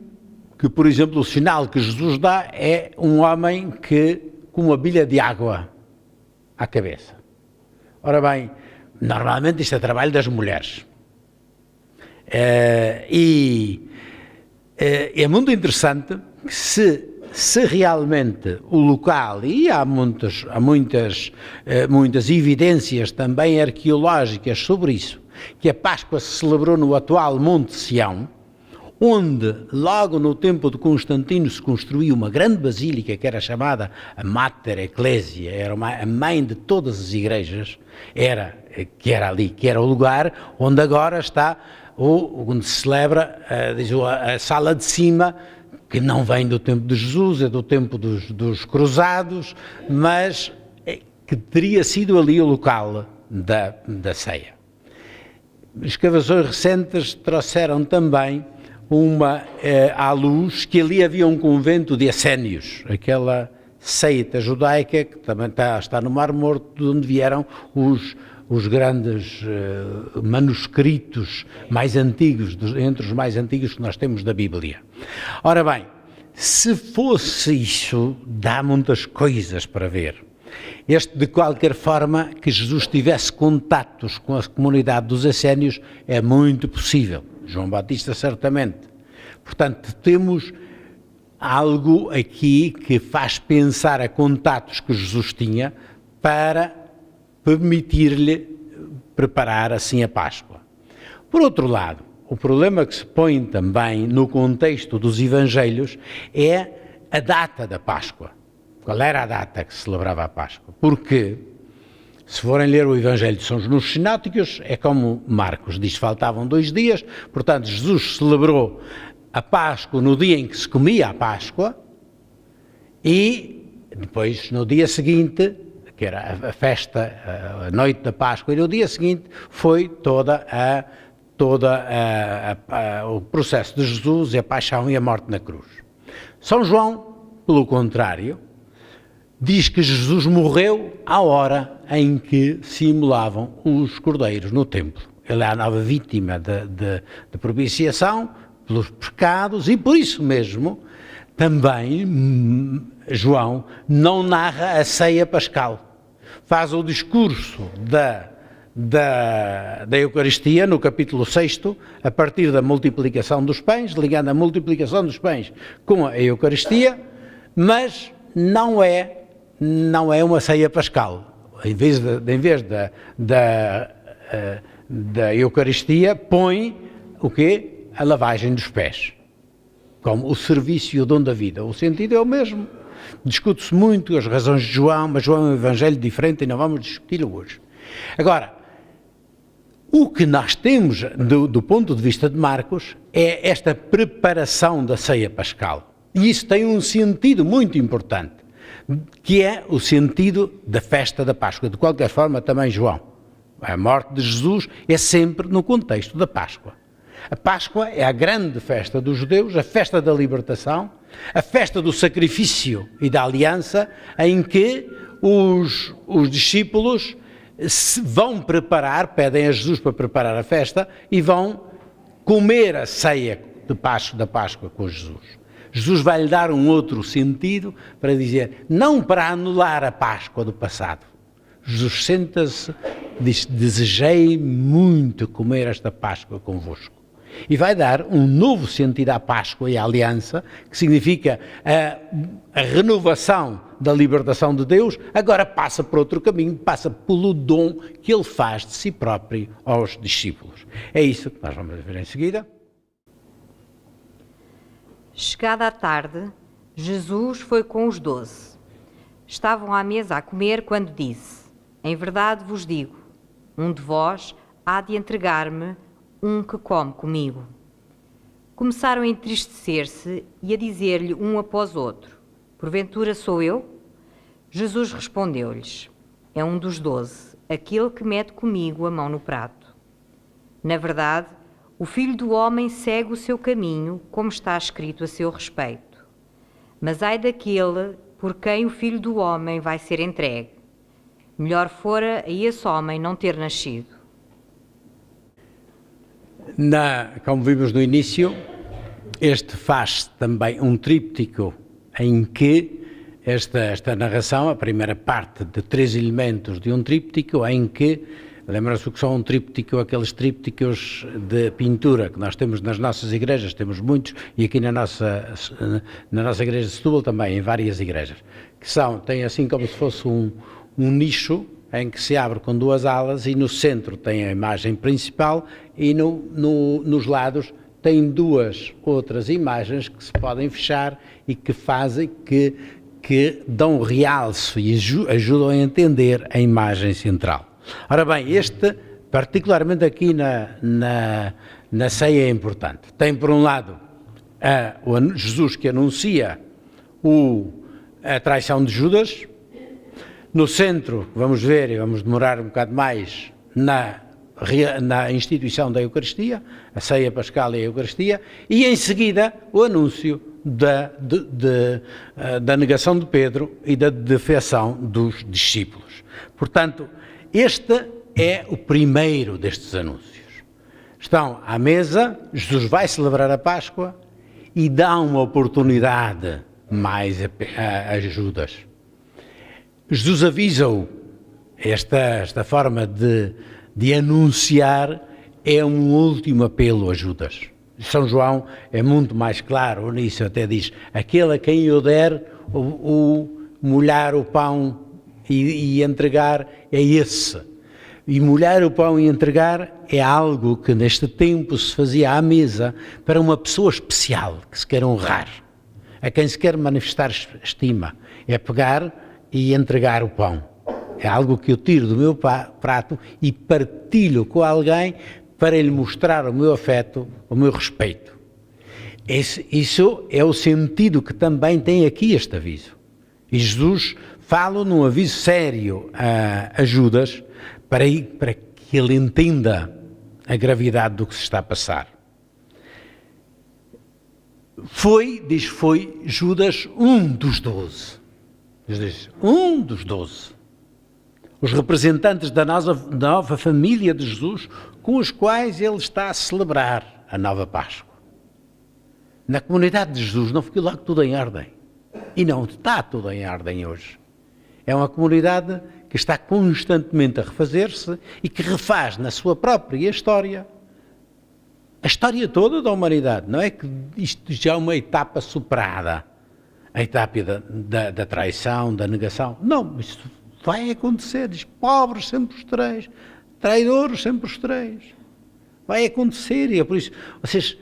que, por exemplo, o sinal que Jesus dá é um homem com uma bilha de água à cabeça. Ora bem, normalmente isto é trabalho das mulheres. É muito interessante que se realmente o local, e há muitas evidências também arqueológicas sobre isso, que a Páscoa se celebrou no atual Monte Sião, onde logo no tempo de Constantino se construiu uma grande basílica que era chamada a Mater Ecclesia, era a mãe de todas as igrejas, que era o lugar onde agora está, onde se celebra a sala de cima, que não vem do tempo de Jesus, é do tempo dos cruzados, mas que teria sido ali o local da ceia. Escavações recentes trouxeram também à luz que ali havia um convento de Essénios, aquela seita judaica que também está no Mar Morto, de onde vieram os grandes manuscritos mais antigos, entre os mais antigos que nós temos da Bíblia. Ora bem, se fosse isso, dá muitas coisas para ver. De qualquer forma, que Jesus tivesse contatos com a comunidade dos Essénios é muito possível. João Batista certamente. Portanto, temos algo aqui que faz pensar a contatos que Jesus tinha para permitir-lhe preparar assim a Páscoa. Por outro lado, o problema que se põe também no contexto dos Evangelhos é a data da Páscoa. Qual era a data que se celebrava a Páscoa? Porque, se forem ler o Evangelho de São João nos Sinóticos, é como Marcos diz, faltavam 2 dias, portanto Jesus celebrou a Páscoa no dia em que se comia a Páscoa e depois no dia seguinte, que era a festa, a noite da Páscoa, e no dia seguinte foi o processo de Jesus e a paixão e a morte na cruz. São João, pelo contrário, diz que Jesus morreu à hora em que se imolavam os cordeiros no templo. Ele é a nova vítima de propiciação pelos pecados e por isso mesmo também João não narra a ceia pascal. Faz o discurso da Eucaristia no capítulo 6, a partir da multiplicação dos pães, ligando a multiplicação dos pães com a Eucaristia, mas não é uma ceia pascal. Em vez da Eucaristia, põe o quê? A lavagem dos pés, como o serviço e o dom da vida. O sentido é o mesmo. Discute-se muito as razões de João, mas João é um evangelho diferente e não vamos discuti-lo hoje. Agora, o que nós temos do ponto de vista de Marcos é esta preparação da ceia pascal. E isso tem um sentido muito importante, que é o sentido da festa da Páscoa. De qualquer forma, também João. A morte de Jesus é sempre no contexto da Páscoa. A Páscoa é a grande festa dos judeus, a festa da libertação, a festa do sacrifício e da aliança, em que os discípulos vão preparar, pedem a Jesus para preparar a festa e vão comer a ceia da Páscoa com Jesus. Jesus vai-lhe dar um outro sentido para dizer, não para anular a Páscoa do passado. Jesus senta-se, diz, desejei muito comer esta Páscoa convosco. E vai dar um novo sentido à Páscoa e à aliança, que significa a renovação da libertação de Deus, agora passa por outro caminho, passa pelo dom que ele faz de si próprio aos discípulos. É isso que nós vamos ver em seguida. Chegada a tarde, Jesus foi com os 12. Estavam à mesa a comer quando disse, em verdade vos digo, um de vós há de entregar-me um que come comigo. Começaram a entristecer-se e a dizer-lhe um após outro, porventura sou eu? Jesus respondeu-lhes, é um dos 12, aquele que mete comigo a mão no prato. Na verdade, o Filho do Homem segue o seu caminho, como está escrito a seu respeito. Mas ai daquele por quem o Filho do Homem vai ser entregue. Melhor fora a esse homem não ter nascido. Como vimos no início, este faz também um tríptico em que esta narração, a primeira parte de 3 elementos de um tríptico, em que, lembra-se o que são um tríptico, aqueles trípticos de pintura que nós temos nas nossas igrejas, temos muitos, e aqui na nossa igreja de Setúbal também, em várias igrejas, que tem assim como se fosse um nicho em que se abre com 2 alas e no centro tem a imagem principal e nos lados tem 2 outras imagens que se podem fechar e que fazem que dão realce e ajudam a entender a imagem central. Ora bem, particularmente aqui na ceia é importante. Tem por um lado o Jesus que anuncia a traição de Judas. No centro, vamos ver, e vamos demorar um bocado mais, na instituição da Eucaristia, a ceia pascal e a Eucaristia, e em seguida o anúncio da negação de Pedro e da defecção dos discípulos. Portanto, este é o primeiro destes anúncios. Estão à mesa, Jesus vai celebrar a Páscoa e dá uma oportunidade mais a Judas. Jesus avisa-o, esta forma de anunciar é um último apelo a Judas. São João é muito mais claro nisso, até diz, aquele a quem eu der o molhar o pão e entregar é esse. E molhar o pão e entregar é algo que neste tempo se fazia à mesa para uma pessoa especial, que se quer honrar, a quem se quer manifestar estima, é pegar e entregar o pão. É algo que eu tiro do meu prato e partilho com alguém para lhe mostrar o meu afeto, o meu respeito. Isso é o sentido que também tem aqui este aviso. E Jesus fala num aviso sério a Judas para que ele entenda a gravidade do que se está a passar. Foi Judas um dos 12. Diz, um dos 12, os representantes da nova família de Jesus, com os quais ele está a celebrar a nova Páscoa. Na comunidade de Jesus não ficou logo tudo em ordem, e não está tudo em ordem hoje. É uma comunidade que está constantemente a refazer-se e que refaz na sua própria história, a história toda da humanidade. Não é que isto já é uma etapa superada, a etapa da traição, da negação. Não, isso vai acontecer. Diz, pobres sempre os tereis, traidores sempre os tereis. Vai acontecer e é por isso, vocês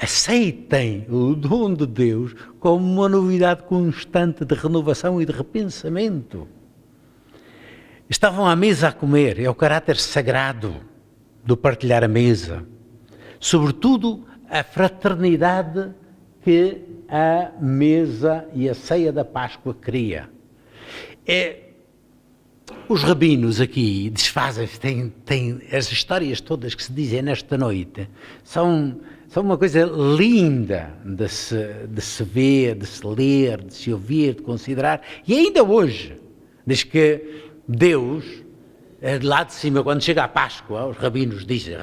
aceitem o dom de Deus como uma novidade constante de renovação e de repensamento. Estavam à mesa a comer, é o caráter sagrado do partilhar a mesa. Sobretudo a fraternidade que a mesa e a ceia da Páscoa cria. Os rabinos aqui desfazem-se, têm as histórias todas que se dizem nesta noite, são uma coisa linda de se ver, de se ler, de se ouvir, de considerar, e ainda hoje Diz que Deus, lá de cima, quando chega a Páscoa, os rabinos dizem,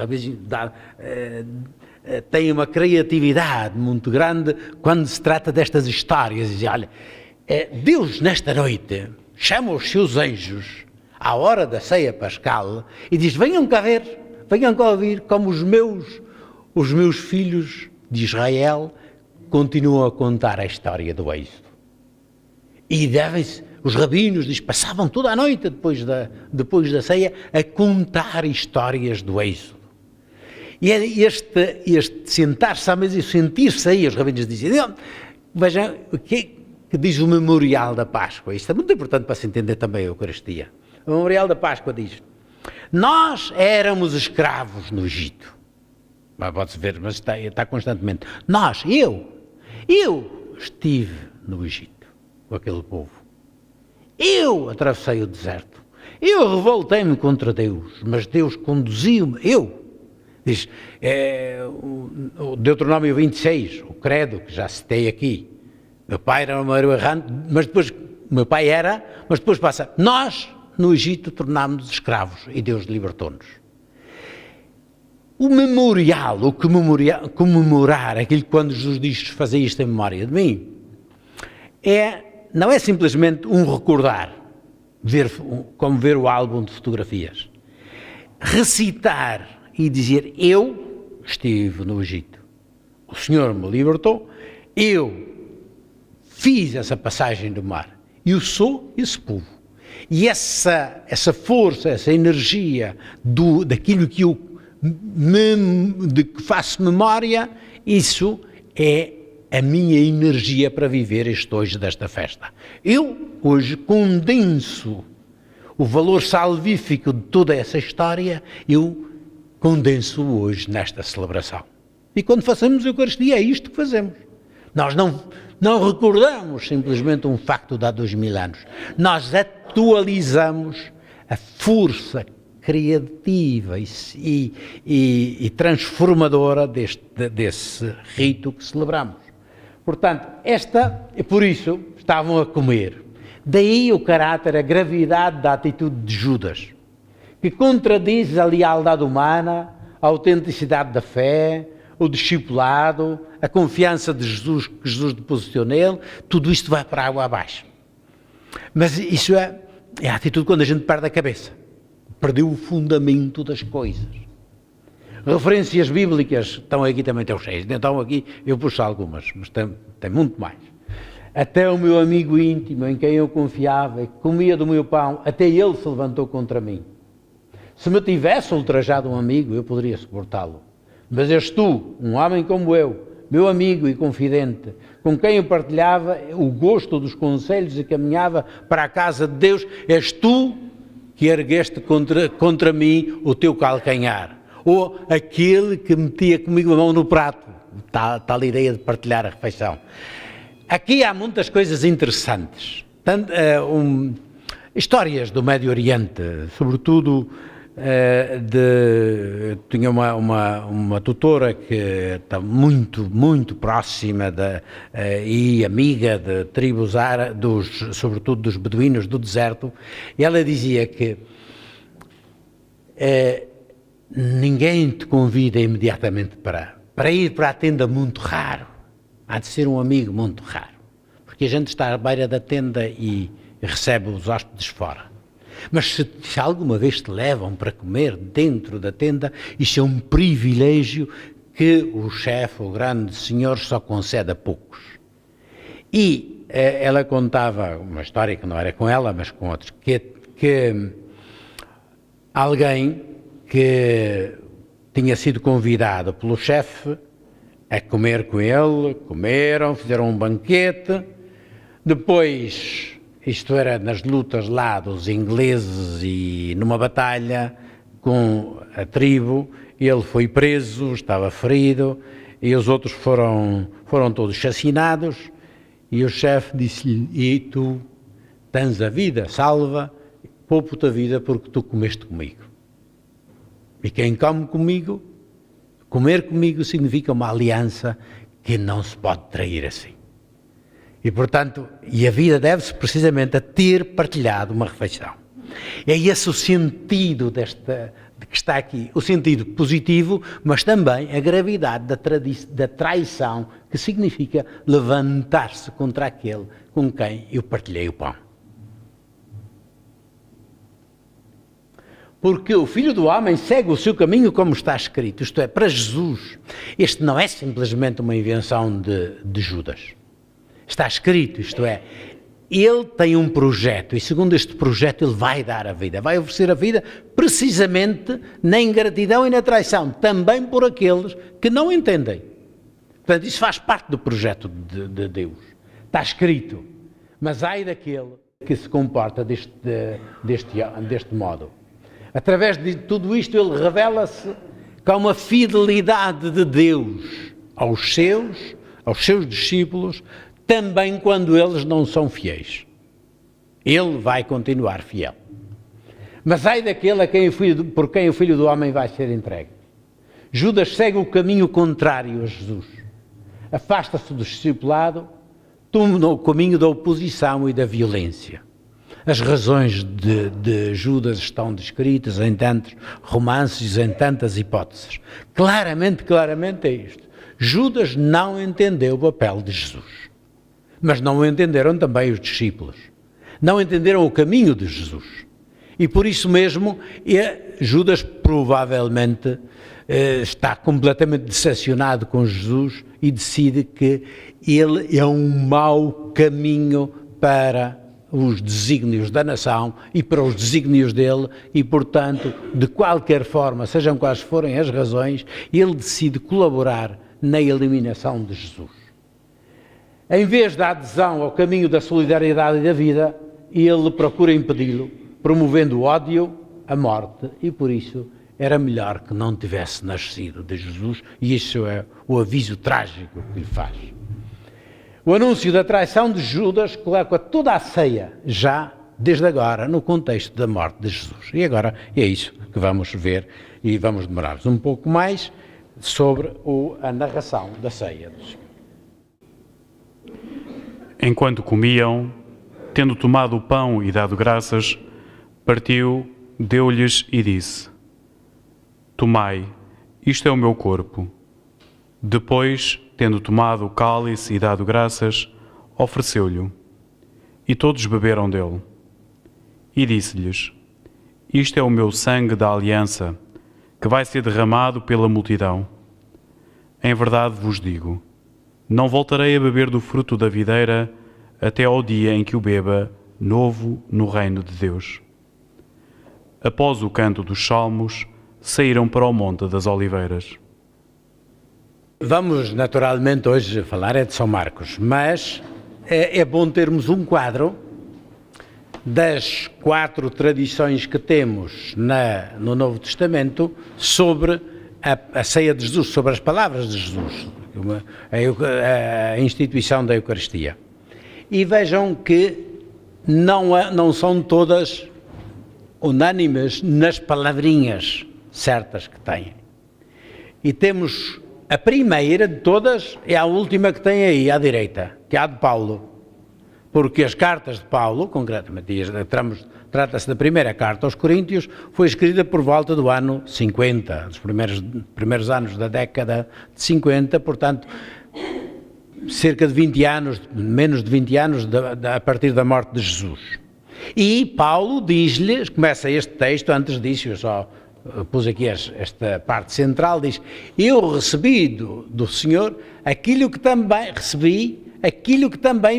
tem uma criatividade muito grande quando se trata destas histórias. Dizem, olha, Deus nesta noite chama os seus anjos à hora da ceia pascal e diz, venham cá ver, venham cá ouvir como os meus filhos de Israel continuam a contar a história do Êxodo. E os rabinos passavam toda a noite depois da ceia a contar histórias do Êxodo. E este sentar-se à mesa e sentir-se aí, os rabinos diziam, vejam o que diz o memorial da Páscoa. Isto é muito importante para se entender também a Eucaristia. O memorial da Páscoa diz, nós éramos escravos no Egito. Pode-se ver, mas está constantemente. Eu estive no Egito com aquele povo. Eu atravessei o deserto. Eu revoltei-me contra Deus, mas Deus conduziu-me. Diz, o Deuteronômio 26, o credo, que já citei aqui. Meu pai era um marinheiro errante, mas depois passa. Nós, no Egito, tornámos-nos escravos e Deus libertou-nos. O memorial, comemorar, aquilo que quando Jesus diz fazer isto em memória de mim, não é simplesmente um recordar, como ver o álbum de fotografias. Recitar e dizer, eu estive no Egito, o Senhor me libertou, eu fiz essa passagem do mar, eu sou esse povo. E essa força, essa energia daquilo que eu de que faço memória, isso é a minha energia para viver este hoje desta festa. Eu hoje condenso o valor salvífico de toda essa história, eu condenso hoje nesta celebração. E quando fazemos a Eucaristia é isto que fazemos. Nós não recordamos simplesmente um facto de há 2000 anos. Nós atualizamos a força criativa e transformadora desse rito que celebramos. Portanto, por isso estavam a comer. Daí o caráter, a gravidade da atitude de Judas, que contradiz a lealdade humana, a autenticidade da fé, o discipulado, a confiança de Jesus que Jesus depositou nele, tudo isto vai para a água abaixo. Mas isso é a atitude quando a gente perde a cabeça. Perdeu o fundamento das coisas. Referências bíblicas, estão aqui também, estão cheias. Então aqui eu puxo algumas, mas tem muito mais. Até o meu amigo íntimo, em quem eu confiava, que comia do meu pão, até ele se levantou contra mim. Se me tivesse ultrajado um amigo, eu poderia suportá-lo. Mas és tu, um homem como eu, meu amigo e confidente, com quem eu partilhava o gosto dos conselhos e caminhava para a casa de Deus, és tu que ergueste contra mim o teu calcanhar, ou aquele que metia comigo a mão no prato, tal a ideia de partilhar a refeição. Aqui há muitas coisas interessantes, histórias do Médio Oriente, sobretudo tinha uma tutora que está muito, muito próxima e amiga de tribos árabes, sobretudo dos beduínos do deserto, e ela dizia que ninguém te convida imediatamente para ir para a tenda muito raro, há de ser um amigo muito raro, porque a gente está à beira da tenda e recebe os hóspedes fora. Mas se alguma vez te levam para comer dentro da tenda, isso é um privilégio que o chefe, o grande senhor, só concede a poucos. E ela contava uma história que não era com ela, mas com outros, que alguém que tinha sido convidado pelo chefe a comer com ele, comeram, fizeram um banquete, depois... Isto era nas lutas lá dos ingleses e numa batalha com a tribo, ele foi preso, estava ferido e os outros foram todos chacinados e o chefe disse-lhe, e tu tens a vida salva, poupo-te a vida porque tu comeste comigo. E quem come comigo, comer comigo significa uma aliança que não se pode trair assim. E, portanto, a vida deve-se precisamente a ter partilhado uma refeição. É esse o sentido de que está aqui, o sentido positivo, mas também a gravidade da traição, que significa levantar-se contra aquele com quem eu partilhei o pão. Porque o Filho do Homem segue o seu caminho como está escrito, isto é, para Jesus. Este não é simplesmente uma invenção de Judas. Está escrito, isto é, ele tem um projeto e segundo este projeto ele vai dar a vida, vai oferecer a vida precisamente na ingratidão e na traição, também por aqueles que não entendem. Portanto, isso faz parte do projeto de Deus. Está escrito. Mas ai daquele que se comporta deste modo. Através de tudo isto ele revela-se com uma fidelidade de Deus aos seus discípulos, também quando eles não são fiéis. Ele vai continuar fiel. Mas ai daquele por quem o Filho do Homem vai ser entregue. Judas segue o caminho contrário a Jesus. Afasta-se do discipulado, toma o caminho da oposição e da violência. As razões de Judas estão descritas em tantos romances, em tantas hipóteses. Claramente é isto. Judas não entendeu o papel de Jesus. Mas não o entenderam também os discípulos. Não entenderam o caminho de Jesus. E por isso mesmo, Judas provavelmente está completamente decepcionado com Jesus e decide que ele é um mau caminho para os desígnios da nação e para os desígnios dele e, portanto, de qualquer forma, sejam quais forem as razões, ele decide colaborar na eliminação de Jesus. Em vez da adesão ao caminho da solidariedade e da vida, ele procura impedi-lo, promovendo o ódio, a morte, e por isso era melhor que não tivesse nascido de Jesus, e isso é o aviso trágico que lhe faz. O anúncio da traição de Judas coloca toda a ceia, já desde agora, no contexto da morte de Jesus. E agora é isso que vamos ver, e vamos demorar-nos um pouco mais sobre a narração da ceia do Senhor. Enquanto comiam, tendo tomado o pão e dado graças, partiu, deu-lhes e disse: Tomai, isto é o meu corpo. Depois, tendo tomado o cálice e dado graças, ofereceu-lhe. E todos beberam dele. E disse-lhes: Isto é o meu sangue da aliança, que vai ser derramado pela multidão. Em verdade vos digo, não voltarei a beber do fruto da videira até ao dia em que o beba novo no reino de Deus. Após o canto dos salmos, saíram para o Monte das Oliveiras. Vamos naturalmente hoje falar de São Marcos, mas é bom termos um quadro das 4 tradições que temos no Novo Testamento sobre a ceia de Jesus, sobre as palavras de Jesus, a instituição da Eucaristia. E vejam que não são todas unânimes nas palavrinhas certas que têm. E temos a primeira de todas, é a última que tem aí à direita, que é a de Paulo. Porque as cartas de Paulo, concretamente, trata-se da primeira carta aos Coríntios, foi escrita por volta do ano 50, dos primeiros anos da década de 50, portanto, cerca de 20 anos, menos de 20 anos a partir da morte de Jesus. E Paulo diz-lhes, começa este texto, antes disso, eu só pus aqui esta parte central, diz: Eu recebi do Senhor aquilo que também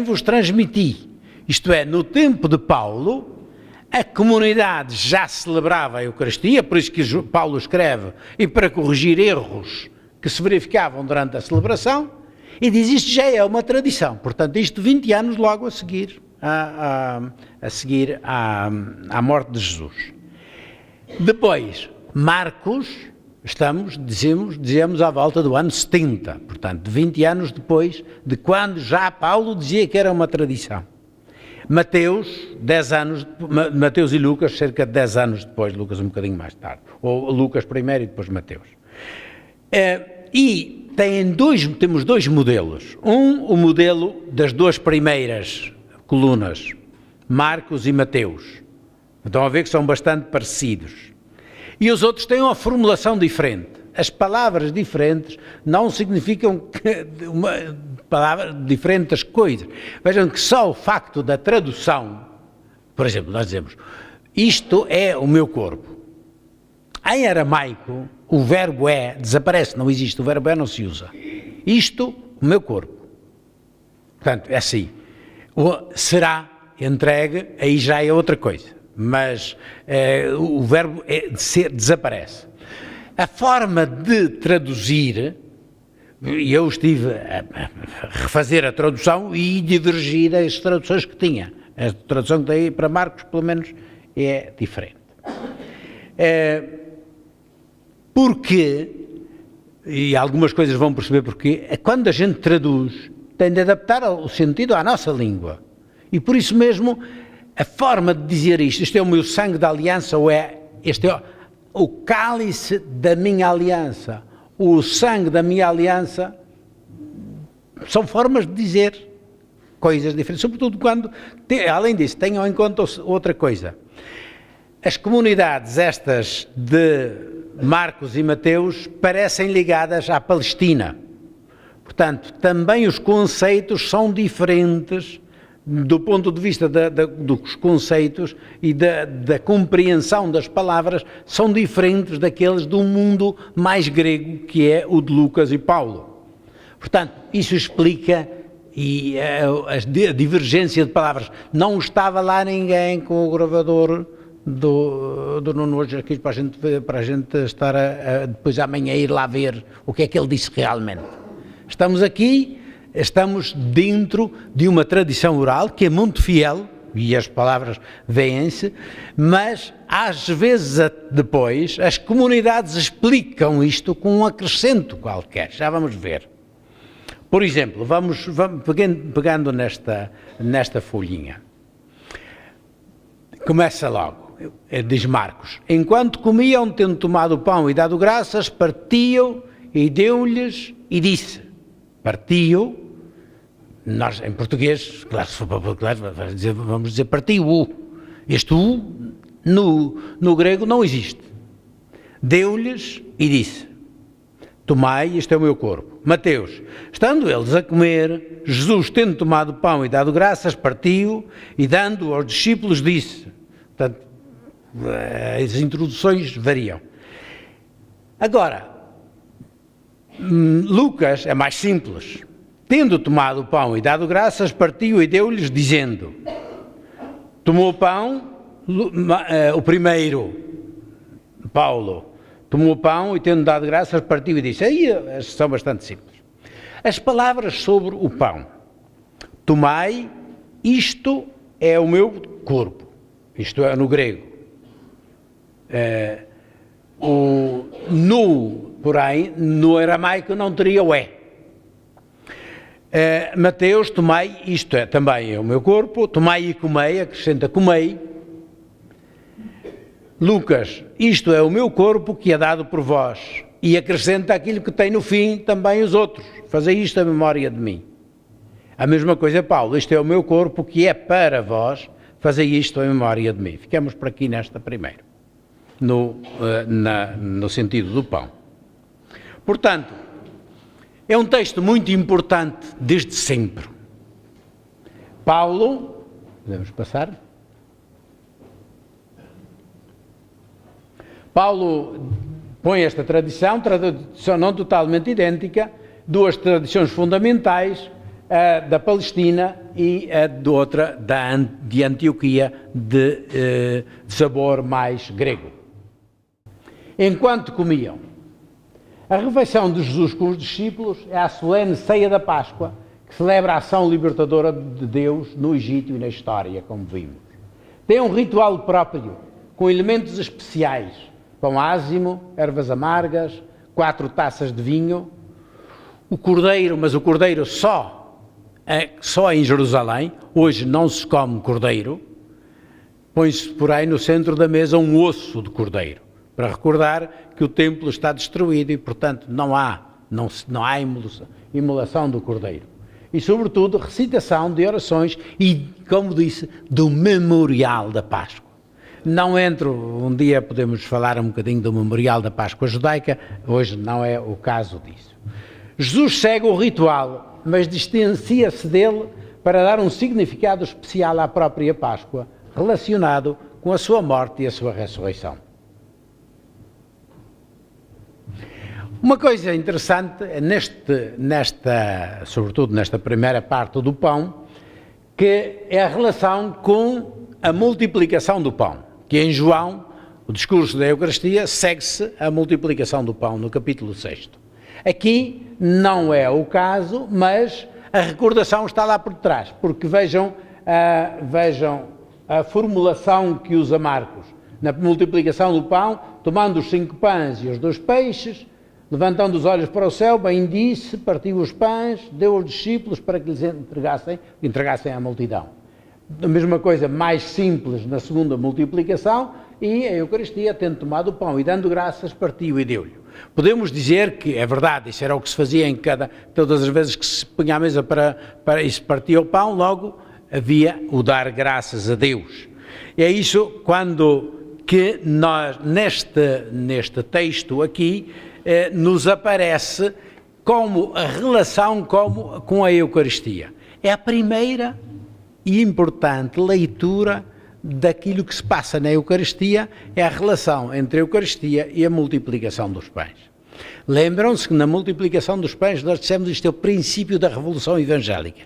vos transmiti. Isto é, no tempo de Paulo, a comunidade já celebrava a Eucaristia, por isso que Paulo escreve, e para corrigir erros que se verificavam durante a celebração, e diz: isto já é uma tradição. Portanto, isto 20 anos logo a seguir à morte de Jesus. Depois, Marcos, dizemos à volta do ano 70, portanto, 20 anos depois de quando já Paulo dizia que era uma tradição. Mateus e Lucas, cerca de 10 anos depois, Lucas um bocadinho mais tarde, ou Lucas primeiro e depois Mateus. E temos dois modelos. O modelo das duas primeiras colunas, Marcos e Mateus. Estão a ver que são bastante parecidos. E os outros têm uma formulação diferente. As palavras diferentes não significam uma palavra diferente das coisas. Vejam que só o facto da tradução, por exemplo, nós dizemos, isto é o meu corpo. Em aramaico, o verbo é desaparece, não existe, o verbo é não se usa. Isto, o meu corpo. Portanto, é assim. Será entregue, aí já é outra coisa. Mas o verbo desaparece. A forma de traduzir, eu estive a refazer a tradução e divergir as traduções que tinha. A tradução que tem para Marcos, pelo menos, é diferente. Porque, e algumas coisas vão perceber porquê, quando a gente traduz, tem de adaptar o sentido à nossa língua. E por isso mesmo, a forma de dizer isto é o meu sangue da aliança, ou este é o cálice da minha aliança, o sangue da minha aliança, são formas de dizer coisas diferentes, sobretudo quando, além disso, tenham em conta outra coisa. As comunidades estas de Marcos e Mateus parecem ligadas à Palestina. Portanto, também os conceitos são diferentes do ponto de vista dos conceitos e da compreensão das palavras, são diferentes daqueles do mundo mais grego, que é o de Lucas e Paulo. Portanto, isso explica a divergência de palavras. Não estava lá ninguém com o gravador do Nuno hoje aqui para a gente estar depois amanhã ir lá ver o que é que ele disse realmente. Estamos aqui, estamos dentro de uma tradição oral que é muito fiel, e as palavras vêm-se, mas às vezes depois as comunidades explicam isto com um acrescento qualquer, já vamos ver. Por exemplo, vamos pegando nesta folhinha. Começa logo, diz Marcos, enquanto comiam, tendo tomado o pão e dado graças, partiu e deu-lhes e disse, partiu, nós em português, claro, vamos dizer partiu, este no grego não existe, deu-lhes e disse, tomai, isto é o meu corpo. Mateus, estando eles a comer, Jesus, tendo tomado o pão e dado graças, partiu e dando aos discípulos disse. Portanto, as introduções variam. Agora, Lucas é mais simples. Tendo tomado o pão e dado graças, partiu e deu-lhes dizendo, tomou o pão, o primeiro, Paulo, tomou o pão e tendo dado graças, partiu e disse, aí são bastante simples. As palavras sobre o pão, tomai, isto é o meu corpo, isto é no grego. Porém, no aramaico não teria o Mateus, tomai, isto é também é o meu corpo, tomai e comei, acrescenta comei. Lucas, isto é o meu corpo que é dado por vós, e acrescenta aquilo que tem no fim também os outros, fazei isto à memória de mim. A mesma coisa é Paulo, isto é o meu corpo que é para vós, fazei isto à memória de mim. Ficamos por aqui nesta primeira, no sentido do pão. Portanto, é um texto muito importante desde sempre. Paulo, podemos passar? Paulo põe esta tradição não totalmente idêntica, duas tradições fundamentais, a da Palestina e a de outra de Antioquia, de sabor mais grego. Enquanto comiam, a refeição de Jesus com os discípulos é a solene ceia da Páscoa, que celebra a ação libertadora de Deus no Egito e na história, como vimos. Tem um ritual próprio, com elementos especiais, pão ázimo, ervas amargas, 4 taças de vinho, o cordeiro, mas o cordeiro só em Jerusalém, hoje não se come cordeiro, põe-se por aí no centro da mesa um osso de cordeiro, para recordar que o templo está destruído e, portanto, não há não há imolação do cordeiro. E, sobretudo, recitação de orações e, como disse, do memorial da Páscoa. Não entro, um dia podemos falar um bocadinho do memorial da Páscoa judaica, hoje não é o caso disso. Jesus segue o ritual, mas distancia-se dele para dar um significado especial à própria Páscoa, relacionado com a sua morte e a sua ressurreição. Uma coisa interessante, sobretudo nesta primeira parte do pão, que é a relação com a multiplicação do pão, que em João, o discurso da Eucaristia, segue-se a multiplicação do pão, no capítulo 6. Aqui não é o caso, mas a recordação está lá por trás, porque vejam a formulação que usa Marcos. Na multiplicação do pão, tomando os 5 pães e os 2 peixes, levantando os olhos para o céu, bendisse, partiu os pães, deu aos discípulos para que lhes entregassem à multidão. A mesma coisa, mais simples na segunda multiplicação, e a Eucaristia, tendo tomado o pão e dando graças, partiu e deu-lhe. Podemos dizer que, é verdade, isso era o que se fazia todas as vezes que se punha à mesa para se partia o pão, logo havia o dar graças a Deus. E é isso que nós, neste texto aqui, nos aparece como a relação com a Eucaristia. É a primeira e importante leitura daquilo que se passa na Eucaristia, é a relação entre a Eucaristia e a multiplicação dos pães. Lembram-se que na multiplicação dos pães nós dissemos isto é o princípio da revolução evangélica,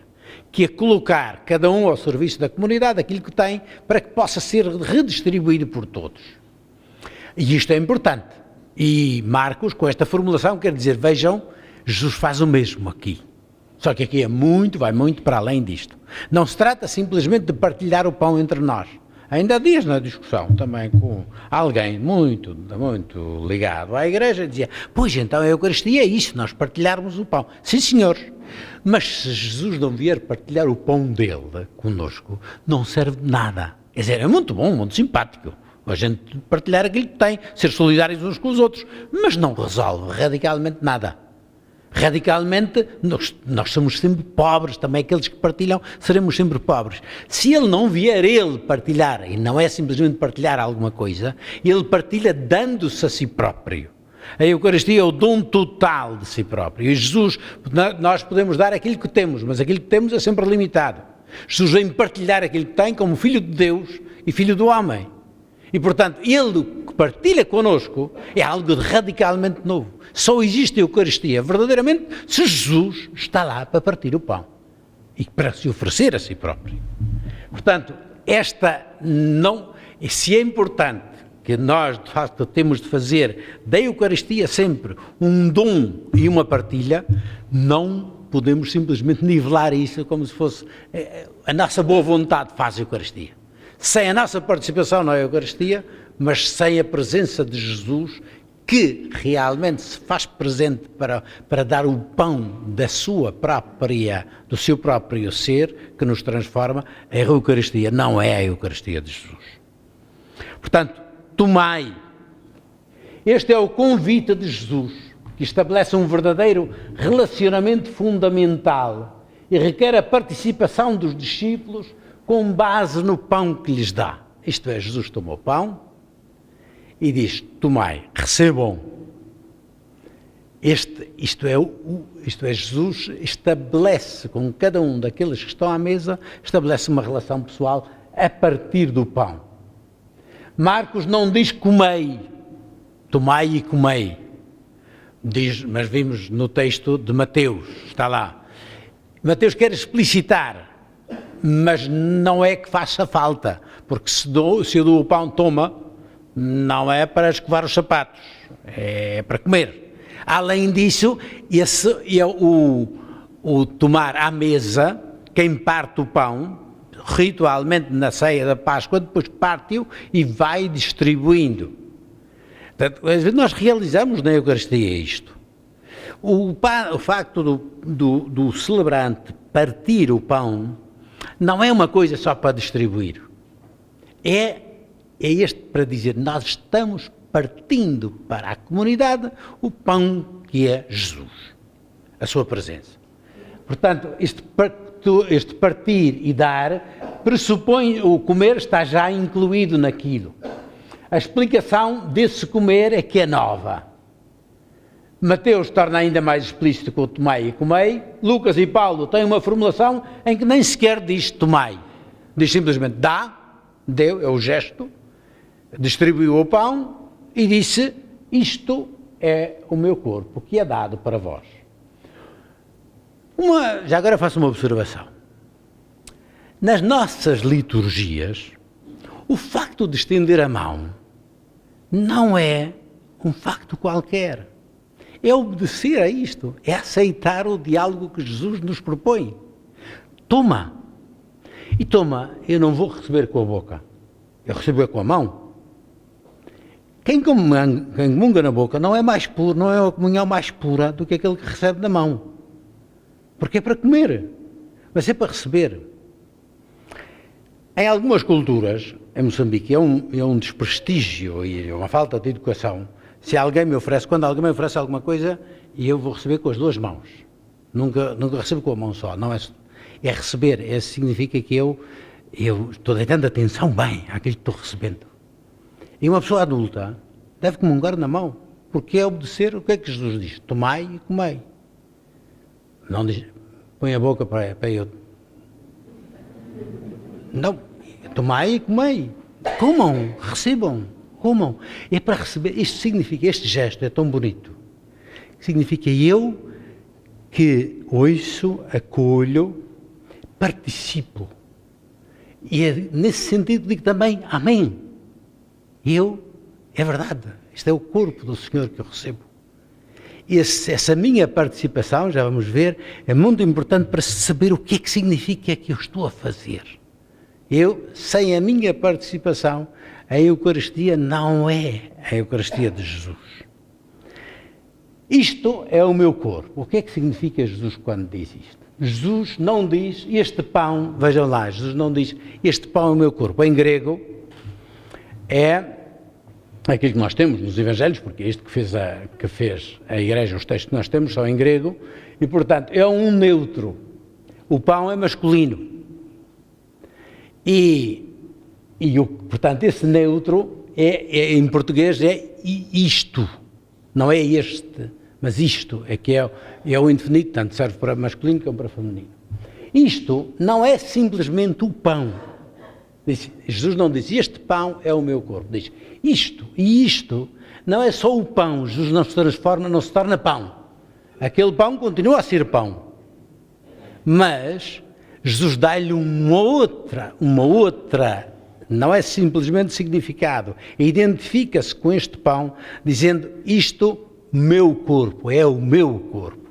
que é colocar cada um ao serviço da comunidade aquilo que tem para que possa ser redistribuído por todos. E isto é importante. E Marcos, com esta formulação, quer dizer, vejam, Jesus faz o mesmo aqui. Só que aqui vai muito para além disto. Não se trata simplesmente de partilhar o pão entre nós. Ainda há dias na discussão, também com alguém muito ligado à igreja, dizia, pois então a Eucaristia é isso, nós partilharmos o pão. Sim, senhor, mas se Jesus não vier partilhar o pão dele connosco, não serve de nada. Quer dizer, é muito bom, muito simpático, a gente partilhar aquilo que tem, ser solidários uns com os outros, mas não resolve radicalmente nada. Radicalmente, nós somos sempre pobres, também aqueles que partilham seremos sempre pobres. Se ele não vier ele partilhar, e não é simplesmente partilhar alguma coisa, ele partilha dando-se a si próprio. A Eucaristia é o dom total de si próprio. E Jesus, nós podemos dar aquilo que temos, mas aquilo que temos é sempre limitado. Jesus vem partilhar aquilo que tem como Filho de Deus e Filho do homem. E, portanto, ele que partilha connosco é algo radicalmente novo. Só existe a Eucaristia verdadeiramente se Jesus está lá para partir o pão e para se oferecer a si próprio. Portanto, se é importante que nós, de facto, temos de fazer da Eucaristia sempre um dom e uma partilha, não podemos simplesmente nivelar isso como se fosse a nossa boa vontade faz a Eucaristia. Sem a nossa participação na Eucaristia, mas sem a presença de Jesus, que realmente se faz presente para dar o pão do seu próprio ser, que nos transforma, a Eucaristia não é a Eucaristia de Jesus. Portanto, tomai. Este é o convite de Jesus, que estabelece um verdadeiro relacionamento fundamental e requer a participação dos discípulos com base no pão que lhes dá. Isto é, Jesus tomou pão e diz, tomai, recebam. Isto é, Jesus estabelece com cada um daqueles que estão à mesa, estabelece uma relação pessoal a partir do pão. Marcos não diz comei, tomai e comei. Diz, mas vimos no texto de Mateus, está lá. Mateus quer explicitar, mas não é que faça falta, porque se eu dou o pão, toma, não é para escovar os sapatos, é para comer. Além disso, esse é o tomar à mesa, quem parte o pão, ritualmente na ceia da Páscoa, depois parte-o e vai distribuindo. Portanto, às vezes nós realizamos na Eucaristia isto. O facto do celebrante partir o pão não é uma coisa só para distribuir. É este para dizer, nós estamos partindo para a comunidade o pão que é Jesus. a sua presença. Portanto, este partir e dar pressupõe o comer está já incluído naquilo. A explicação desse comer é que é nova. Mateus torna ainda mais explícito com o tomai e comei. Lucas e Paulo têm uma formulação em que nem sequer diz tomai. Diz simplesmente deu, é o gesto, distribuiu o pão e disse, isto é o meu corpo que é dado para vós. Já agora faço uma observação. Nas nossas liturgias, o facto de estender a mão não é um facto qualquer. É obedecer a isto, é aceitar o diálogo que Jesus nos propõe. Toma. E toma, eu não vou receber com a boca, eu recebo com a mão. Quem comunga na boca não é mais puro, não é uma comunhão mais pura do que aquele que recebe na mão. Porque é para comer, mas é para receber. Em algumas culturas, em Moçambique, é um desprestígio e é uma falta de educação. Se alguém me oferece, quando alguém me oferece alguma coisa, eu vou receber com as duas mãos. Nunca recebo com a mão só. Não é receber. Significa que eu estou dando atenção bem àquilo que estou recebendo. E uma pessoa adulta deve comungar na mão, porque é obedecer o que é que Jesus diz. Tomai e comei. Não diz, põe a boca para eu. Não, tomai e comei. Comam, recebam, comam. É para receber. Isto significa, este gesto é tão bonito. Significa eu que ouço, acolho, participo. E é nesse sentido digo também, amém. É verdade, este é o corpo do Senhor que eu recebo. Essa minha participação, já vamos ver, é muito importante para saber o que é que significa que eu estou a fazer. Sem a minha participação, a Eucaristia não é a Eucaristia de Jesus. Isto é o meu corpo. O que é que significa Jesus quando diz isto? Jesus não diz, este pão, vejam lá, Jesus não diz, este pão é o meu corpo. Em grego, é aquilo que nós temos nos Evangelhos, porque é isto que fez a Igreja, os textos que nós temos são em grego, e portanto é um neutro. O pão é masculino. Portanto, esse neutro em português é isto, não é este, mas isto é que é o indefinido, tanto serve para masculino como para feminino. Isto não é simplesmente o pão. Jesus não diz, este pão é o meu corpo. Diz, isto não é só o pão. Jesus não se transforma, não se torna pão. Aquele pão continua a ser pão. Mas Jesus dá-lhe uma outra, não é simplesmente significado. Identifica-se com este pão, dizendo, isto, meu corpo, é o meu corpo.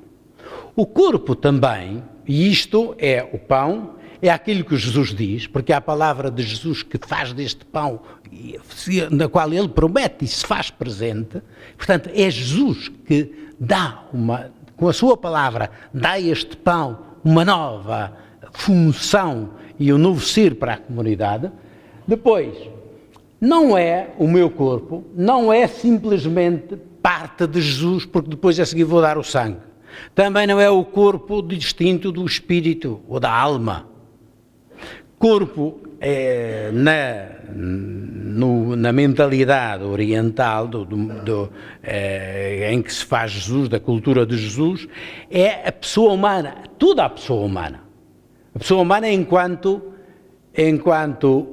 O corpo também, e isto é o pão, é aquilo que Jesus diz, porque é a palavra de Jesus que faz deste pão, na qual ele promete e se faz presente. Portanto, é Jesus que com a sua palavra, dá a este pão uma nova função e um novo ser para a comunidade. Depois, não é o meu corpo, não é simplesmente parte de Jesus, porque depois a seguir vou dar o sangue. Também não é o corpo distinto do espírito ou da alma. Corpo na mentalidade oriental em que se faz Jesus, da cultura de Jesus, é a pessoa humana, toda a pessoa humana. A pessoa humana enquanto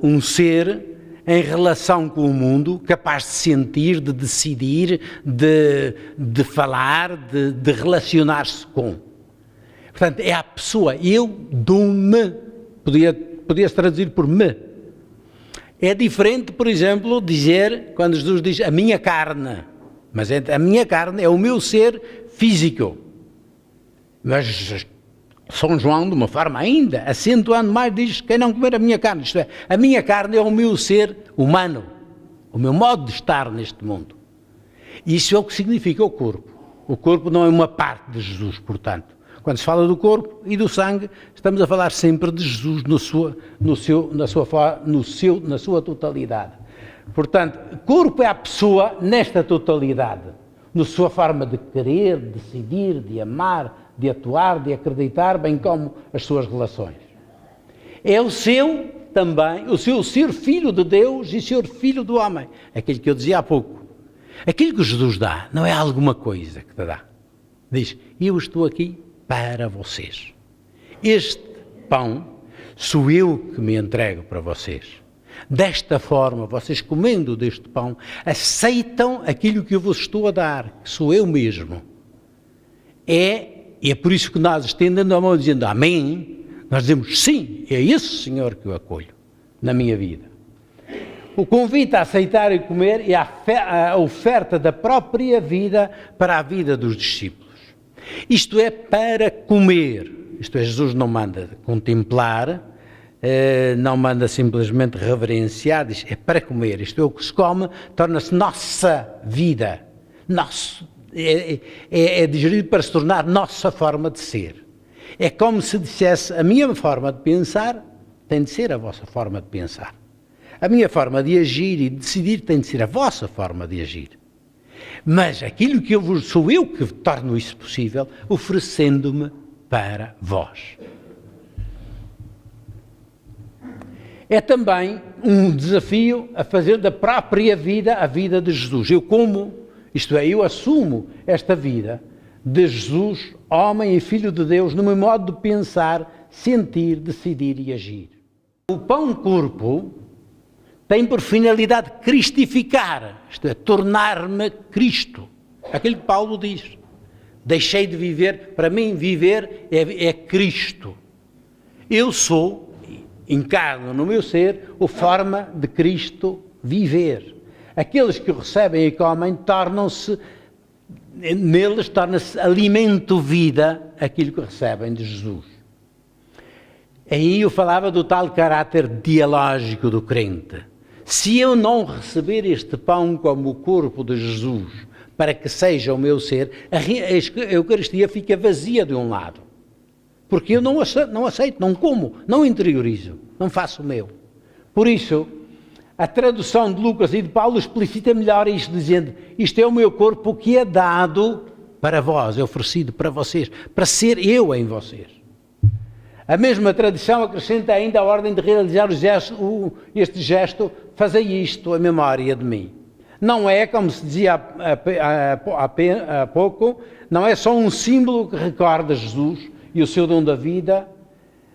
um ser em relação com o mundo, capaz de sentir, de decidir, de falar, de relacionar-se com. Portanto, é a pessoa, eu dou-me, podia-se traduzir por me. É diferente, por exemplo, dizer, quando Jesus diz a minha carne, mas a minha carne é o meu ser físico. Mas São João, de uma forma ainda, acentuando mais, diz, quem não comer a minha carne, isto é, a minha carne é o meu ser humano, o meu modo de estar neste mundo. Isso é o que significa o corpo. O corpo não é uma parte de Jesus, portanto. Quando se fala do corpo e do sangue, estamos a falar sempre de Jesus na sua totalidade. Portanto, corpo é a pessoa nesta totalidade, na sua forma de querer, de decidir, de amar, de atuar, de acreditar, bem como as suas relações. É o seu também, o seu ser filho de Deus e ser filho do homem. Aquilo que eu dizia há pouco. Aquilo que Jesus dá não é alguma coisa que te dá. Diz, eu estou aqui para vocês. Este pão sou eu que me entrego para vocês. Desta forma, vocês comendo deste pão, aceitam aquilo que eu vos estou a dar, que sou eu mesmo. E é por isso que nós, estendendo a mão dizendo amém, nós dizemos sim, é esse Senhor que eu acolho na minha vida. O convite a aceitar e comer é a oferta da própria vida para a vida dos discípulos. Isto é para comer. Isto é, Jesus não manda contemplar, não manda simplesmente reverenciar, diz, é para comer. Isto é, o que se come torna-se nossa vida. É digerido para se tornar nossa forma de ser. É como se dissesse, a minha forma de pensar tem de ser a vossa forma de pensar. A minha forma de agir e de decidir tem de ser a vossa forma de agir. Mas aquilo que sou eu que torno isso possível, oferecendo-me para vós. É também um desafio a fazer da própria vida a vida de Jesus. Eu como, isto é, eu assumo esta vida de Jesus, homem e filho de Deus, no meu modo de pensar, sentir, decidir e agir. O pão-corpo tem por finalidade cristificar, isto é, tornar-me Cristo. Aquilo que Paulo diz. Deixei de viver, para mim viver é Cristo. Eu sou, encarno no meu ser, a forma de Cristo viver. Aqueles que o recebem e comem, neles torna-se alimento, vida, aquilo que recebem de Jesus. Aí eu falava do tal caráter dialógico do crente. Se eu não receber este pão como o corpo de Jesus, para que seja o meu ser, a Eucaristia fica vazia de um lado. Porque eu não aceito, não como, não interiorizo, não faço o meu. Por isso, a tradução de Lucas e de Paulo explicita melhor isto, dizendo, isto é o meu corpo que é dado para vós, é oferecido para vocês, para ser eu em vocês. A mesma tradição acrescenta ainda a ordem de realizar este gesto, fazei isto em memória de mim. Não é, como se dizia há pouco, não é só um símbolo que recorda Jesus e o seu dom da vida,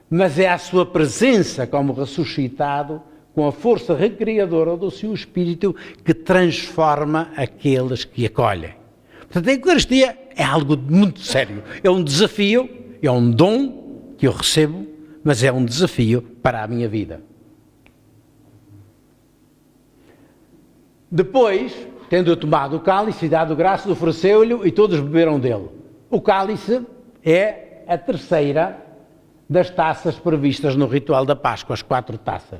mas é a sua presença como ressuscitado, com a força recriadora do seu Espírito, que transforma aqueles que acolhem. Portanto, a Eucaristia é algo muito sério. É um desafio, é um dom que eu recebo, mas é um desafio para a minha vida. Depois, tendo tomado o cálice e dado graças, ofereceu-lhe e todos beberam dele. O cálice é a terceira das taças previstas no ritual da Páscoa, as 4 taças.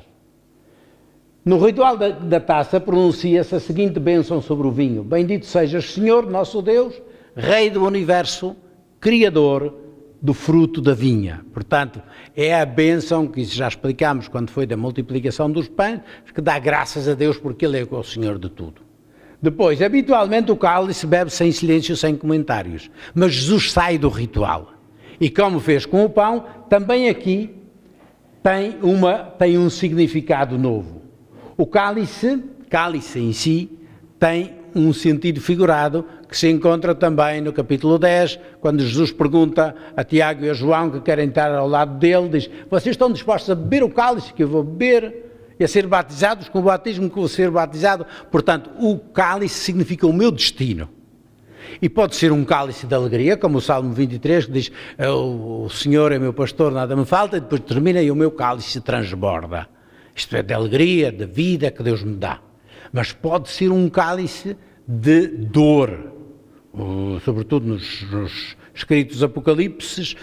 No ritual da taça pronuncia-se a seguinte bênção sobre o vinho. Bendito sejas, Senhor, nosso Deus, Rei do Universo, Criador do fruto da vinha. Portanto, é a bênção que já explicámos quando foi da multiplicação dos pães, que dá graças a Deus porque Ele é o Senhor de tudo. Depois, habitualmente o cálice bebe-se em silêncio, sem comentários. Mas Jesus sai do ritual. E como fez com o pão, também aqui tem um significado novo. O cálice em si, tem um sentido figurado que se encontra também no capítulo 10, quando Jesus pergunta a Tiago e a João, que querem estar ao lado dele, diz, vocês estão dispostos a beber o cálice que eu vou beber e a ser batizados com o batismo que eu vou ser batizado? Portanto, o cálice significa o meu destino. E pode ser um cálice de alegria, como o Salmo 23, que diz, o Senhor é meu pastor, nada me falta, e depois termina e o meu cálice transborda. Isto é, de alegria, de vida que Deus me dá. Mas pode ser um cálice de dor, sobretudo nos escritos Apocalipses,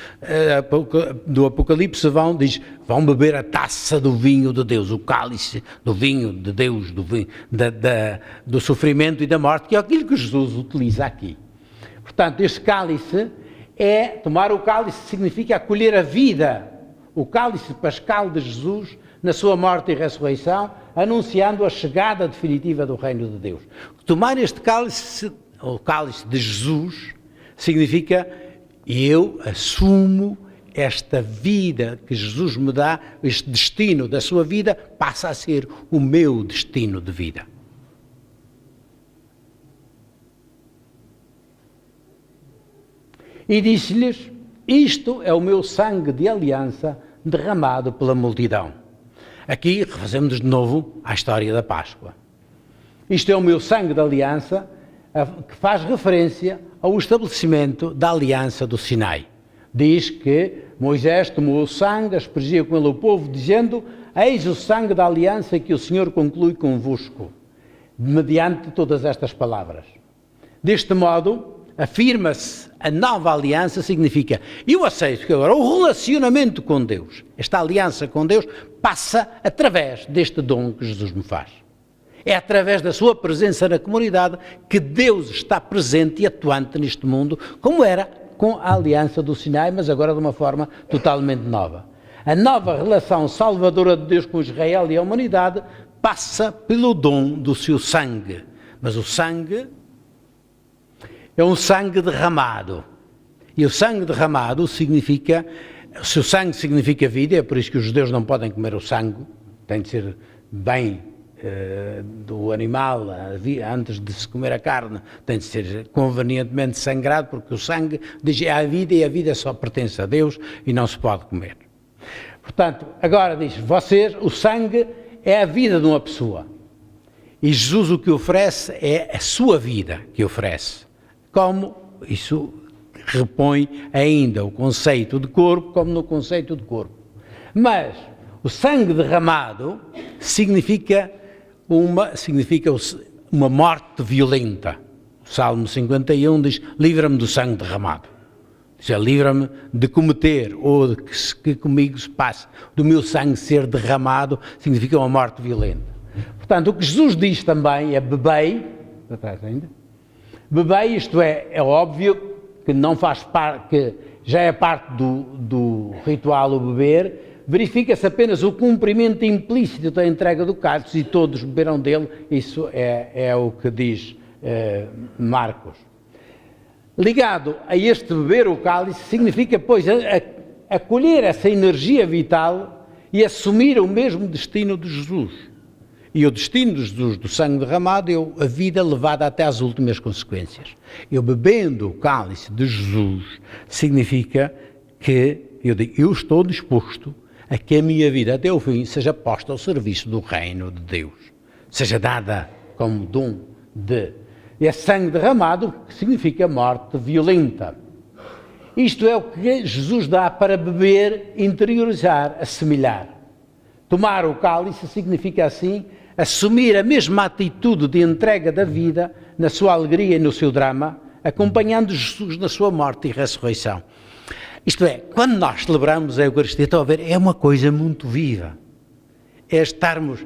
do Apocalipse vão beber a taça do vinho de Deus, o cálice do vinho de Deus, do sofrimento e da morte, que é aquilo que Jesus utiliza aqui. Portanto, este cálice tomar o cálice significa acolher a vida, o cálice pascal de Jesus, na sua morte e ressurreição, anunciando a chegada definitiva do reino de Deus. Tomar este cálice, o cálice de Jesus, significa E eu assumo esta vida que Jesus me dá, este destino da sua vida, passa a ser o meu destino de vida. E disse-lhes, isto é o meu sangue de aliança derramado pela multidão. Aqui refazemos de novo a história da Páscoa. Isto é o meu sangue de aliança, que faz referência ao estabelecimento da aliança do Sinai. Diz que Moisés tomou o sangue, aspergia com ele o povo, dizendo, eis o sangue da aliança que o Senhor conclui convosco, mediante todas estas palavras. Deste modo, afirma-se a nova aliança, significa, eu aceito que agora o relacionamento com Deus, esta aliança com Deus, passa através deste dom que Jesus me faz. É através da sua presença na comunidade que Deus está presente e atuante neste mundo, como era com a aliança do Sinai, mas agora de uma forma totalmente nova. A nova relação salvadora de Deus com Israel e a humanidade passa pelo dom do seu sangue. Mas o sangue é um sangue derramado. E o sangue derramado significa, se o sangue significa vida, é por isso que os judeus não podem comer o sangue, tem de ser bem do animal, antes de se comer a carne, tem de ser convenientemente sangrado, porque o sangue diz é a vida e a vida só pertence a Deus e não se pode comer. Portanto, agora diz, vocês, o sangue é a vida de uma pessoa. E Jesus o que oferece é a sua vida que oferece. Como isso repõe ainda o conceito de corpo, como no conceito de corpo. Mas o sangue derramado significa uma morte violenta. O Salmo 51 diz, livra-me do sangue derramado. Diz, livra-me de cometer, ou de que comigo se passe, do meu sangue ser derramado, significa uma morte violenta. Portanto, o que Jesus diz também é bebei, para trás ainda, bebei, isto é óbvio que não faz parte, que já é parte do ritual o beber, verifica-se apenas o cumprimento implícito da entrega do cálice e todos beberam dele, isso é o que diz Marcos. Ligado a este beber o cálice, significa, pois, acolher essa energia vital e assumir o mesmo destino de Jesus. E o destino de Jesus, do sangue derramado, é a vida levada até às últimas consequências. Eu bebendo o cálice de Jesus, significa que eu estou disposto a que a minha vida até o fim seja posta ao serviço do reino de Deus, seja dada como dom de... É sangue derramado, que significa morte violenta. Isto é o que Jesus dá para beber, interiorizar, assimilar. Tomar o cálice significa assim, assumir a mesma atitude de entrega da vida, na sua alegria e no seu drama, acompanhando Jesus na sua morte e ressurreição. Isto é, quando nós celebramos a Eucaristia, estão a ver, é uma coisa muito viva. É estarmos,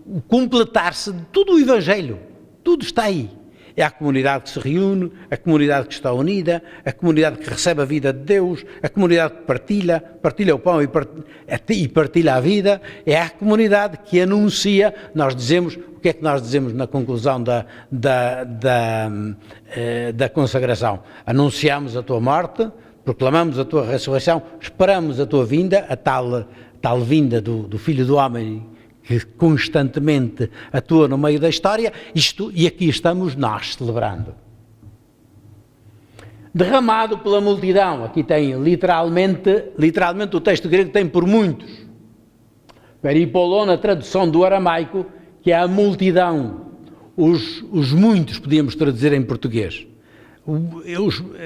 o completar-se de todo o Evangelho. Tudo está aí. É a comunidade que se reúne, a comunidade que está unida, a comunidade que recebe a vida de Deus, a comunidade que partilha o pão e partilha a vida. É a comunidade que anuncia, nós dizemos, o que é que nós dizemos na conclusão da consagração? Anunciamos a tua morte, proclamamos a tua ressurreição, esperamos a tua vinda, a tal vinda do Filho do Homem, que constantemente atua no meio da história, e aqui estamos nós celebrando. Derramado pela multidão, aqui tem literalmente o texto grego tem por muitos. Peripolon, na tradução do aramaico, que é a multidão, os muitos, podíamos traduzir em português.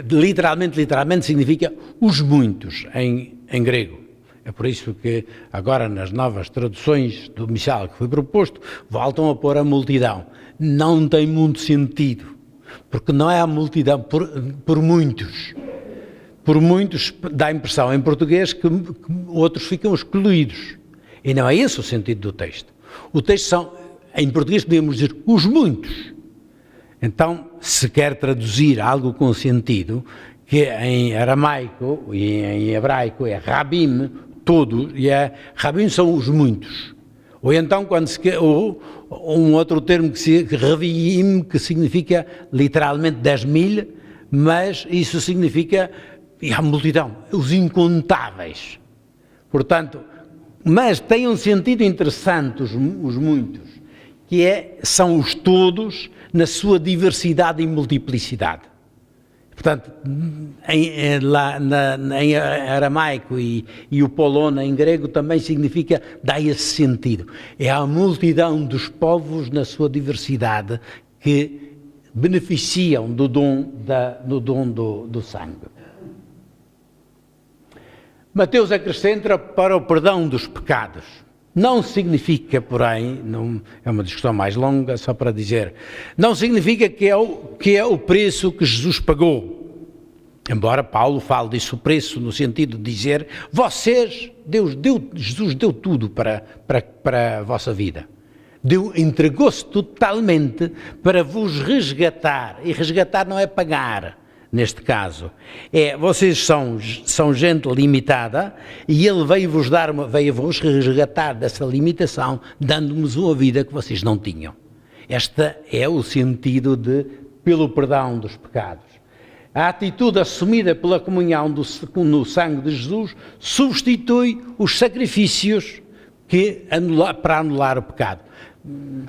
Literalmente significa os muitos em grego. É por isso que agora nas novas traduções do missal que foi proposto, voltam a pôr a multidão. Não tem muito sentido, porque não é a multidão, por muitos. Por muitos dá a impressão em português que outros ficam excluídos. E não é esse o sentido do texto. O texto em português podemos dizer os muitos. Então, se quer traduzir algo com sentido, que em aramaico e em hebraico é rabim, todos, e rabim são os muitos. Ou então, um outro termo que Revim, que significa literalmente 10.000, mas isso significa, e a multidão, os incontáveis. Portanto, mas tem um sentido interessante os muitos, que são os todos na sua diversidade e multiplicidade. Portanto, em aramaico e o polona em grego também significa, dá esse sentido. É a multidão dos povos na sua diversidade que beneficiam do dom do sangue. Mateus acrescenta para o perdão dos pecados. Não significa, porém, é uma discussão mais longa, só para dizer, não significa que é o preço que Jesus pagou. Embora Paulo fale disso, o preço, no sentido de dizer, Jesus deu tudo para a vossa vida. Entregou-se totalmente para vos resgatar. E resgatar não é pagar, neste caso. Vocês são gente limitada e Ele veio-vos resgatar dessa limitação, dando-vos uma vida que vocês não tinham. Este é o sentido pelo perdão dos pecados. A atitude assumida pela comunhão no sangue de Jesus substitui os sacrifícios para anular o pecado.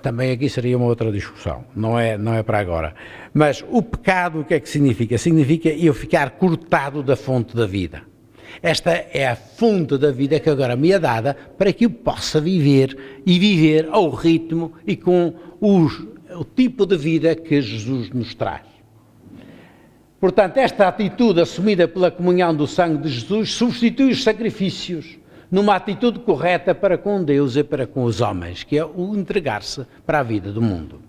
Também aqui seria uma outra discussão, não é para agora. Mas o pecado, o que é que significa? Significa eu ficar cortado da fonte da vida. Esta é a fonte da vida que agora me é dada para que eu possa viver ao ritmo e com o tipo de vida que Jesus nos traz. Portanto, esta atitude assumida pela comunhão do sangue de Jesus substitui os sacrifícios numa atitude correta para com Deus e para com os homens, que é o entregar-se para a vida do mundo.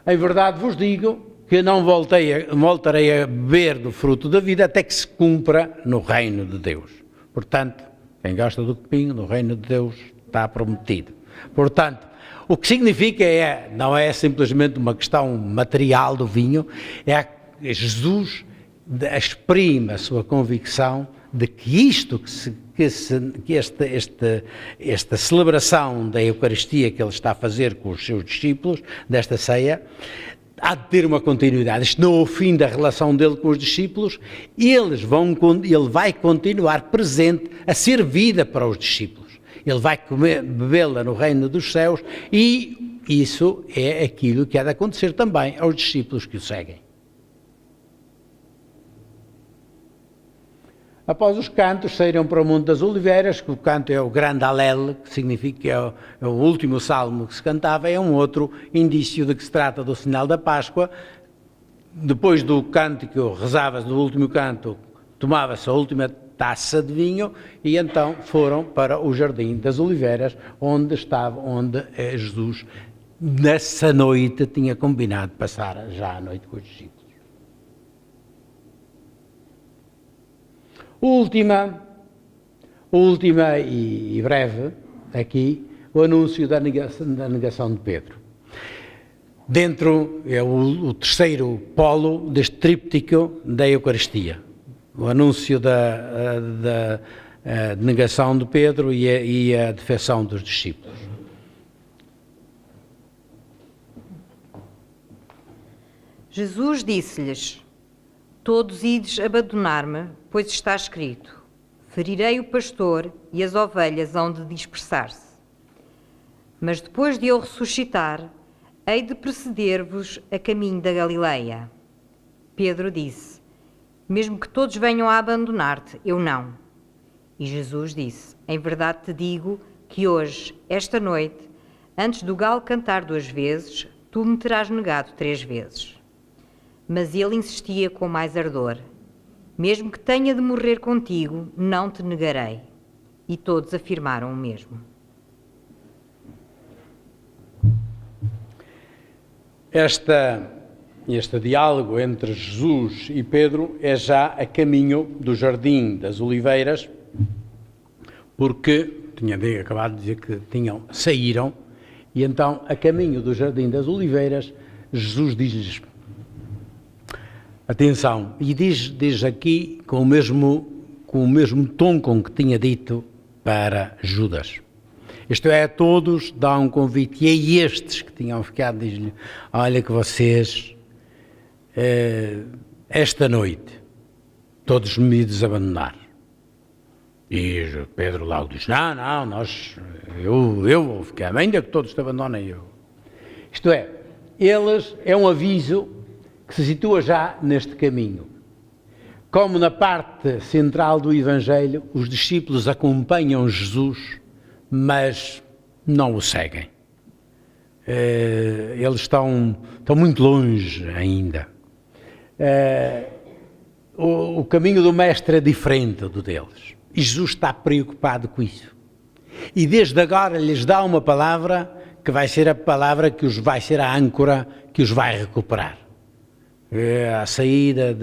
Em verdade vos digo que não voltarei a beber do fruto da vida até que se cumpra no reino de Deus. Portanto, quem gosta do copinho, no reino de Deus está prometido. Portanto, o que significa não é simplesmente uma questão material do vinho, Jesus exprime a sua convicção de que esta celebração da Eucaristia que ele está a fazer com os seus discípulos, desta ceia, há de ter uma continuidade. Isto não é o fim da relação dele com os discípulos, ele vai continuar presente a ser vida para os discípulos. Ele vai bebê-la no reino dos céus e isso é aquilo que há de acontecer também aos discípulos que o seguem. Após os cantos, saíram para o Monte das Oliveiras, que o canto é o grande alel, que significa que é o último salmo que se cantava, é um outro indício de que se trata do sinal da Páscoa. Depois do cântico, rezava-se no último canto, tomava-se a última taça de vinho e então foram para o Jardim das Oliveiras, onde Jesus, nessa noite, tinha combinado passar já a noite com os discípulos. Última e breve, aqui, o anúncio da negação de Pedro. Dentro é o terceiro polo deste tríptico da Eucaristia. O anúncio da negação de Pedro e a defecção dos discípulos. Jesus disse-lhes: todos ides abandonar-me, pois está escrito, ferirei o pastor e as ovelhas hão de dispersar-se. Mas depois de eu ressuscitar, hei de preceder-vos a caminho da Galileia. Pedro disse: mesmo que todos venham a abandonar-te, eu não. E Jesus disse: em verdade te digo que hoje, esta noite, antes do galo cantar 2 vezes, tu me terás negado 3 vezes. Mas ele insistia com mais ardor: mesmo que tenha de morrer contigo, não te negarei. E todos afirmaram o mesmo. Este diálogo entre Jesus e Pedro é já a caminho do Jardim das Oliveiras, porque, tinha acabado de dizer que saíram, e então, a caminho do Jardim das Oliveiras, Jesus diz-lhes: atenção, e diz aqui com o mesmo tom com que tinha dito para Judas. Isto é, a todos dá um convite, e a estes que tinham ficado, diz-lhe: olha que vocês esta noite todos me desabandonar. E Pedro logo diz, não, eu vou ficar, ainda que todos te abandonem eu. Isto é, é um aviso que se situa já neste caminho. Como na parte central do Evangelho, os discípulos acompanham Jesus, mas não o seguem. Eles estão muito longe ainda. O caminho do Mestre é diferente do deles. E Jesus está preocupado com isso. E desde agora lhes dá uma palavra que vai ser a palavra que vai ser a âncora que os vai recuperar. A saída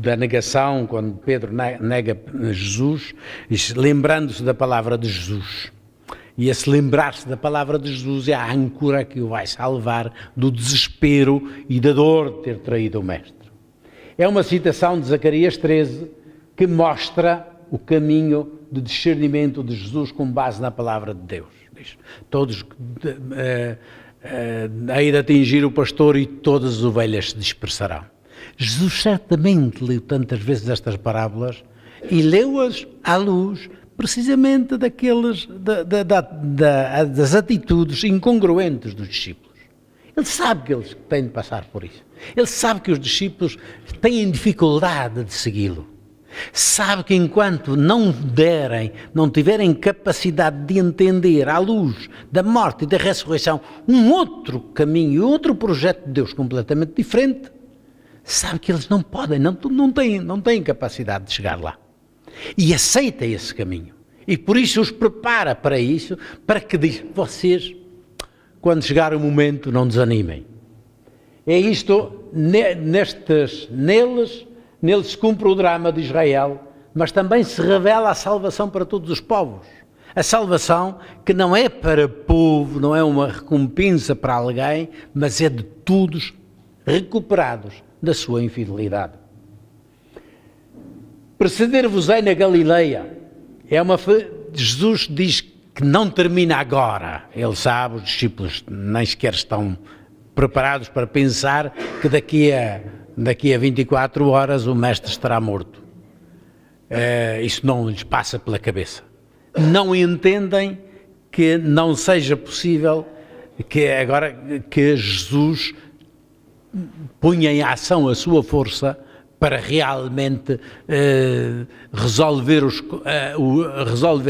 da negação, quando Pedro nega Jesus, lembrando-se da palavra de Jesus. E esse lembrar-se da palavra de Jesus é a âncora que o vai salvar do desespero e da dor de ter traído o Mestre. É uma citação de Zacarias 13 que mostra o caminho de discernimento de Jesus com base na palavra de Deus. Diz, todos hei de atingir o pastor e todas as ovelhas se dispersarão. Jesus certamente leu tantas vezes estas parábolas e leu-as à luz precisamente das atitudes incongruentes dos discípulos. Ele sabe que eles têm de passar por isso. Ele sabe que os discípulos têm dificuldade de segui-lo. Sabe que enquanto não tiverem capacidade de entender à luz da morte e da ressurreição um outro caminho, outro projeto de Deus completamente diferente, sabe que eles não podem, não têm capacidade de chegar lá. E aceita esse caminho. E por isso os prepara para isso, para que diz, vocês, quando chegar o momento, não desanimem. É isto, neles se cumpre o drama de Israel, mas também se revela a salvação para todos os povos. A salvação que não é para povo, não é uma recompensa para alguém, mas é de todos recuperados da sua infidelidade. Preceder-vos-ei na Galileia. Jesus diz que não termina agora. Ele sabe, os discípulos nem sequer estão preparados para pensar que daqui a 24 horas o Mestre estará morto. Isso não lhes passa pela cabeça. Não entendem que não seja possível que Jesus ponha em ação a sua força para realmente resolver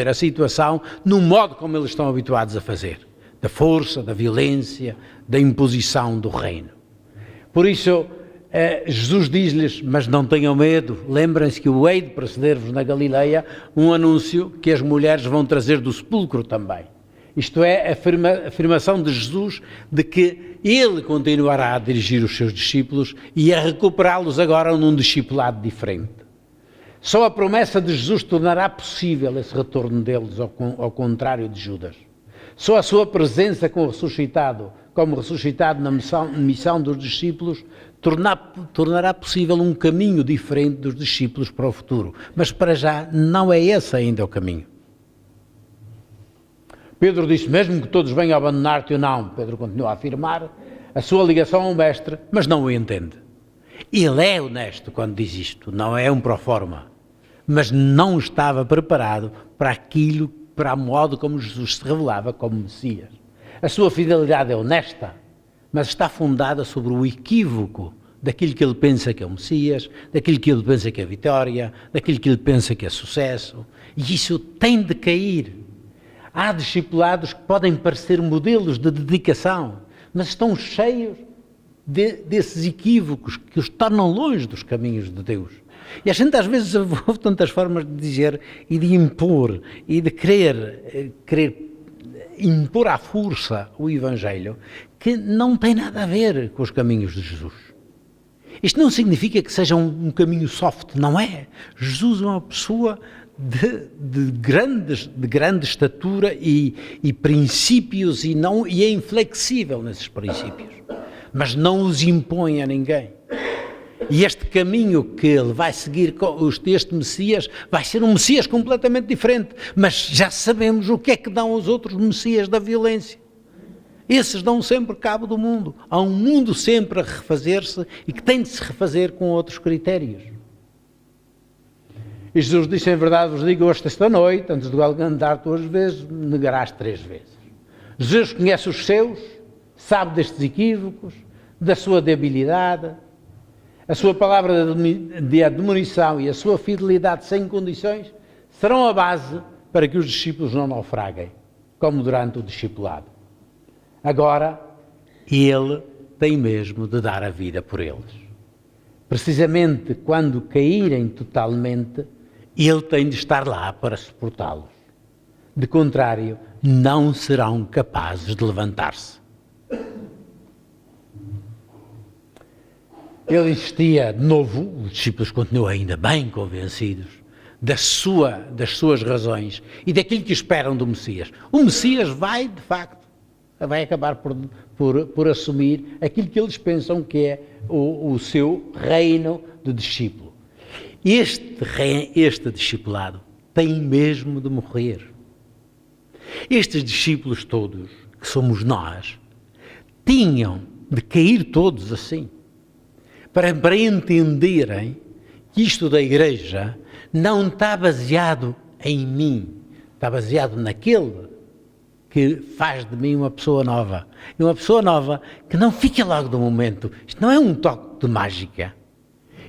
a situação no modo como eles estão habituados a fazer, da força, da violência, da imposição do reino. Por isso, Jesus diz-lhes, mas não tenham medo, lembrem-se que o hei de preceder-vos na Galileia, um anúncio que as mulheres vão trazer do sepulcro também. Isto é, a afirmação de Jesus de que ele continuará a dirigir os seus discípulos e a recuperá-los agora num discipulado diferente. Só a promessa de Jesus tornará possível esse retorno deles, ao contrário de Judas. Só a sua presença como ressuscitado na missão dos discípulos, tornará possível um caminho diferente dos discípulos para o futuro. Mas para já não é esse ainda o caminho. Pedro disse, mesmo que todos venham abandonar-te ou não, Pedro continua a afirmar a sua ligação ao Mestre, mas não o entende. Ele é honesto quando diz isto, não é um proforma, mas não estava preparado para o modo como Jesus se revelava como Messias. A sua fidelidade é honesta, mas está fundada sobre o equívoco daquilo que ele pensa que é o Messias, daquilo que ele pensa que é vitória, daquilo que ele pensa que é sucesso, e isso tem de cair. Há discipulados que podem parecer modelos de dedicação, mas estão cheios desses equívocos que os tornam longe dos caminhos de Deus. E a gente às vezes ouve tantas formas de dizer e de impor e de querer impor à força o Evangelho que não tem nada a ver com os caminhos de Jesus. Isto não significa que seja um caminho soft, não é. Jesus é uma pessoa de grande estatura e princípios e é inflexível nesses princípios, mas não os impõe a ninguém. E este caminho que ele vai seguir, este Messias, vai ser um Messias completamente diferente, mas já sabemos o que é que dão os outros Messias da violência. Esses dão sempre cabo do mundo. Há um mundo sempre a refazer-se e que tem de se refazer com outros critérios. E Jesus disse, em verdade vos digo, hoje esta noite, antes do galo cantar 2 vezes, negarás 3 vezes. Jesus conhece os seus, sabe destes equívocos, da sua debilidade, a sua palavra de admonição e a sua fidelidade sem condições serão a base para que os discípulos não naufraguem, como durante o discipulado. Agora, ele tem mesmo de dar a vida por eles. Precisamente quando caírem totalmente, ele tem de estar lá para suportá-los. De contrário, não serão capazes de levantar-se. Ele insistia de novo, os discípulos continuam ainda bem convencidos das suas razões e daquilo que esperam do Messias. O Messias vai, de facto, vai acabar por assumir aquilo que eles pensam que é o seu reino de discípulo. Este discipulado tem mesmo de morrer. Estes discípulos todos, que somos nós, tinham de cair todos assim, para entenderem que isto da igreja não está baseado em mim, está baseado naquele que faz de mim uma pessoa nova. E uma pessoa nova que não fica logo do momento. Isto não é um toque de mágica.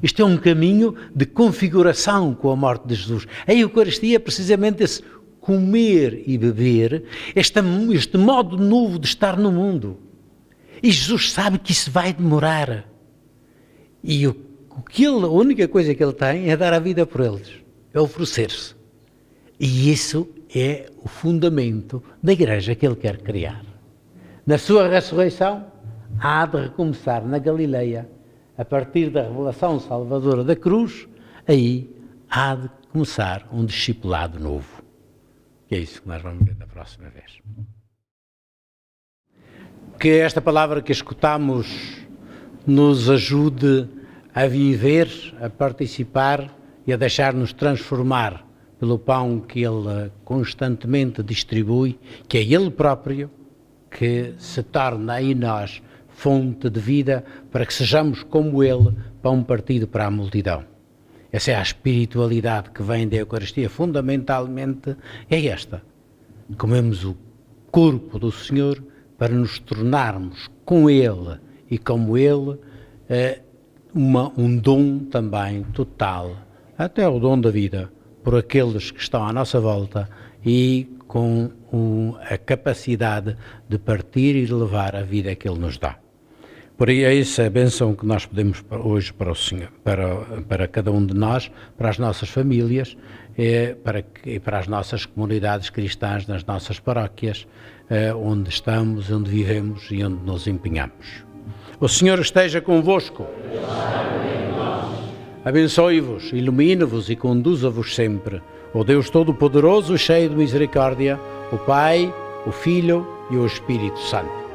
Isto é um caminho de configuração com a morte de Jesus. A Eucaristia é precisamente esse comer e beber, este modo novo de estar no mundo. E Jesus sabe que isso vai demorar. E a única coisa que ele tem é dar a vida por eles, é oferecer-se. E isso é o fundamento da igreja que ele quer criar. Na sua ressurreição, há de recomeçar na Galileia, a partir da revelação salvadora da cruz, aí há de começar um discipulado novo. Que é isso que nós vamos ver da próxima vez. Que esta palavra que escutamos nos ajude a viver, a participar e a deixar-nos transformar pelo pão que Ele constantemente distribui, que é Ele próprio, que se torna em nós fonte de vida para que sejamos como Ele, pão partido para a multidão. Essa é a espiritualidade que vem da Eucaristia, fundamentalmente é esta. Comemos o corpo do Senhor para nos tornarmos com Ele e como Ele, um dom também total, até o dom da vida, por aqueles que estão à nossa volta e com a capacidade de partir e de levar a vida que Ele nos dá. Por aí é essa a bênção que nós pedimos hoje para o Senhor, para cada um de nós, para as nossas famílias, para as nossas comunidades cristãs, nas nossas paróquias, onde estamos, onde vivemos e onde nos empenhamos. O Senhor esteja convosco. Abençoe-vos, ilumine-vos e conduza-vos sempre. O Deus Todo-Poderoso, cheio de misericórdia, o Pai, o Filho e o Espírito Santo.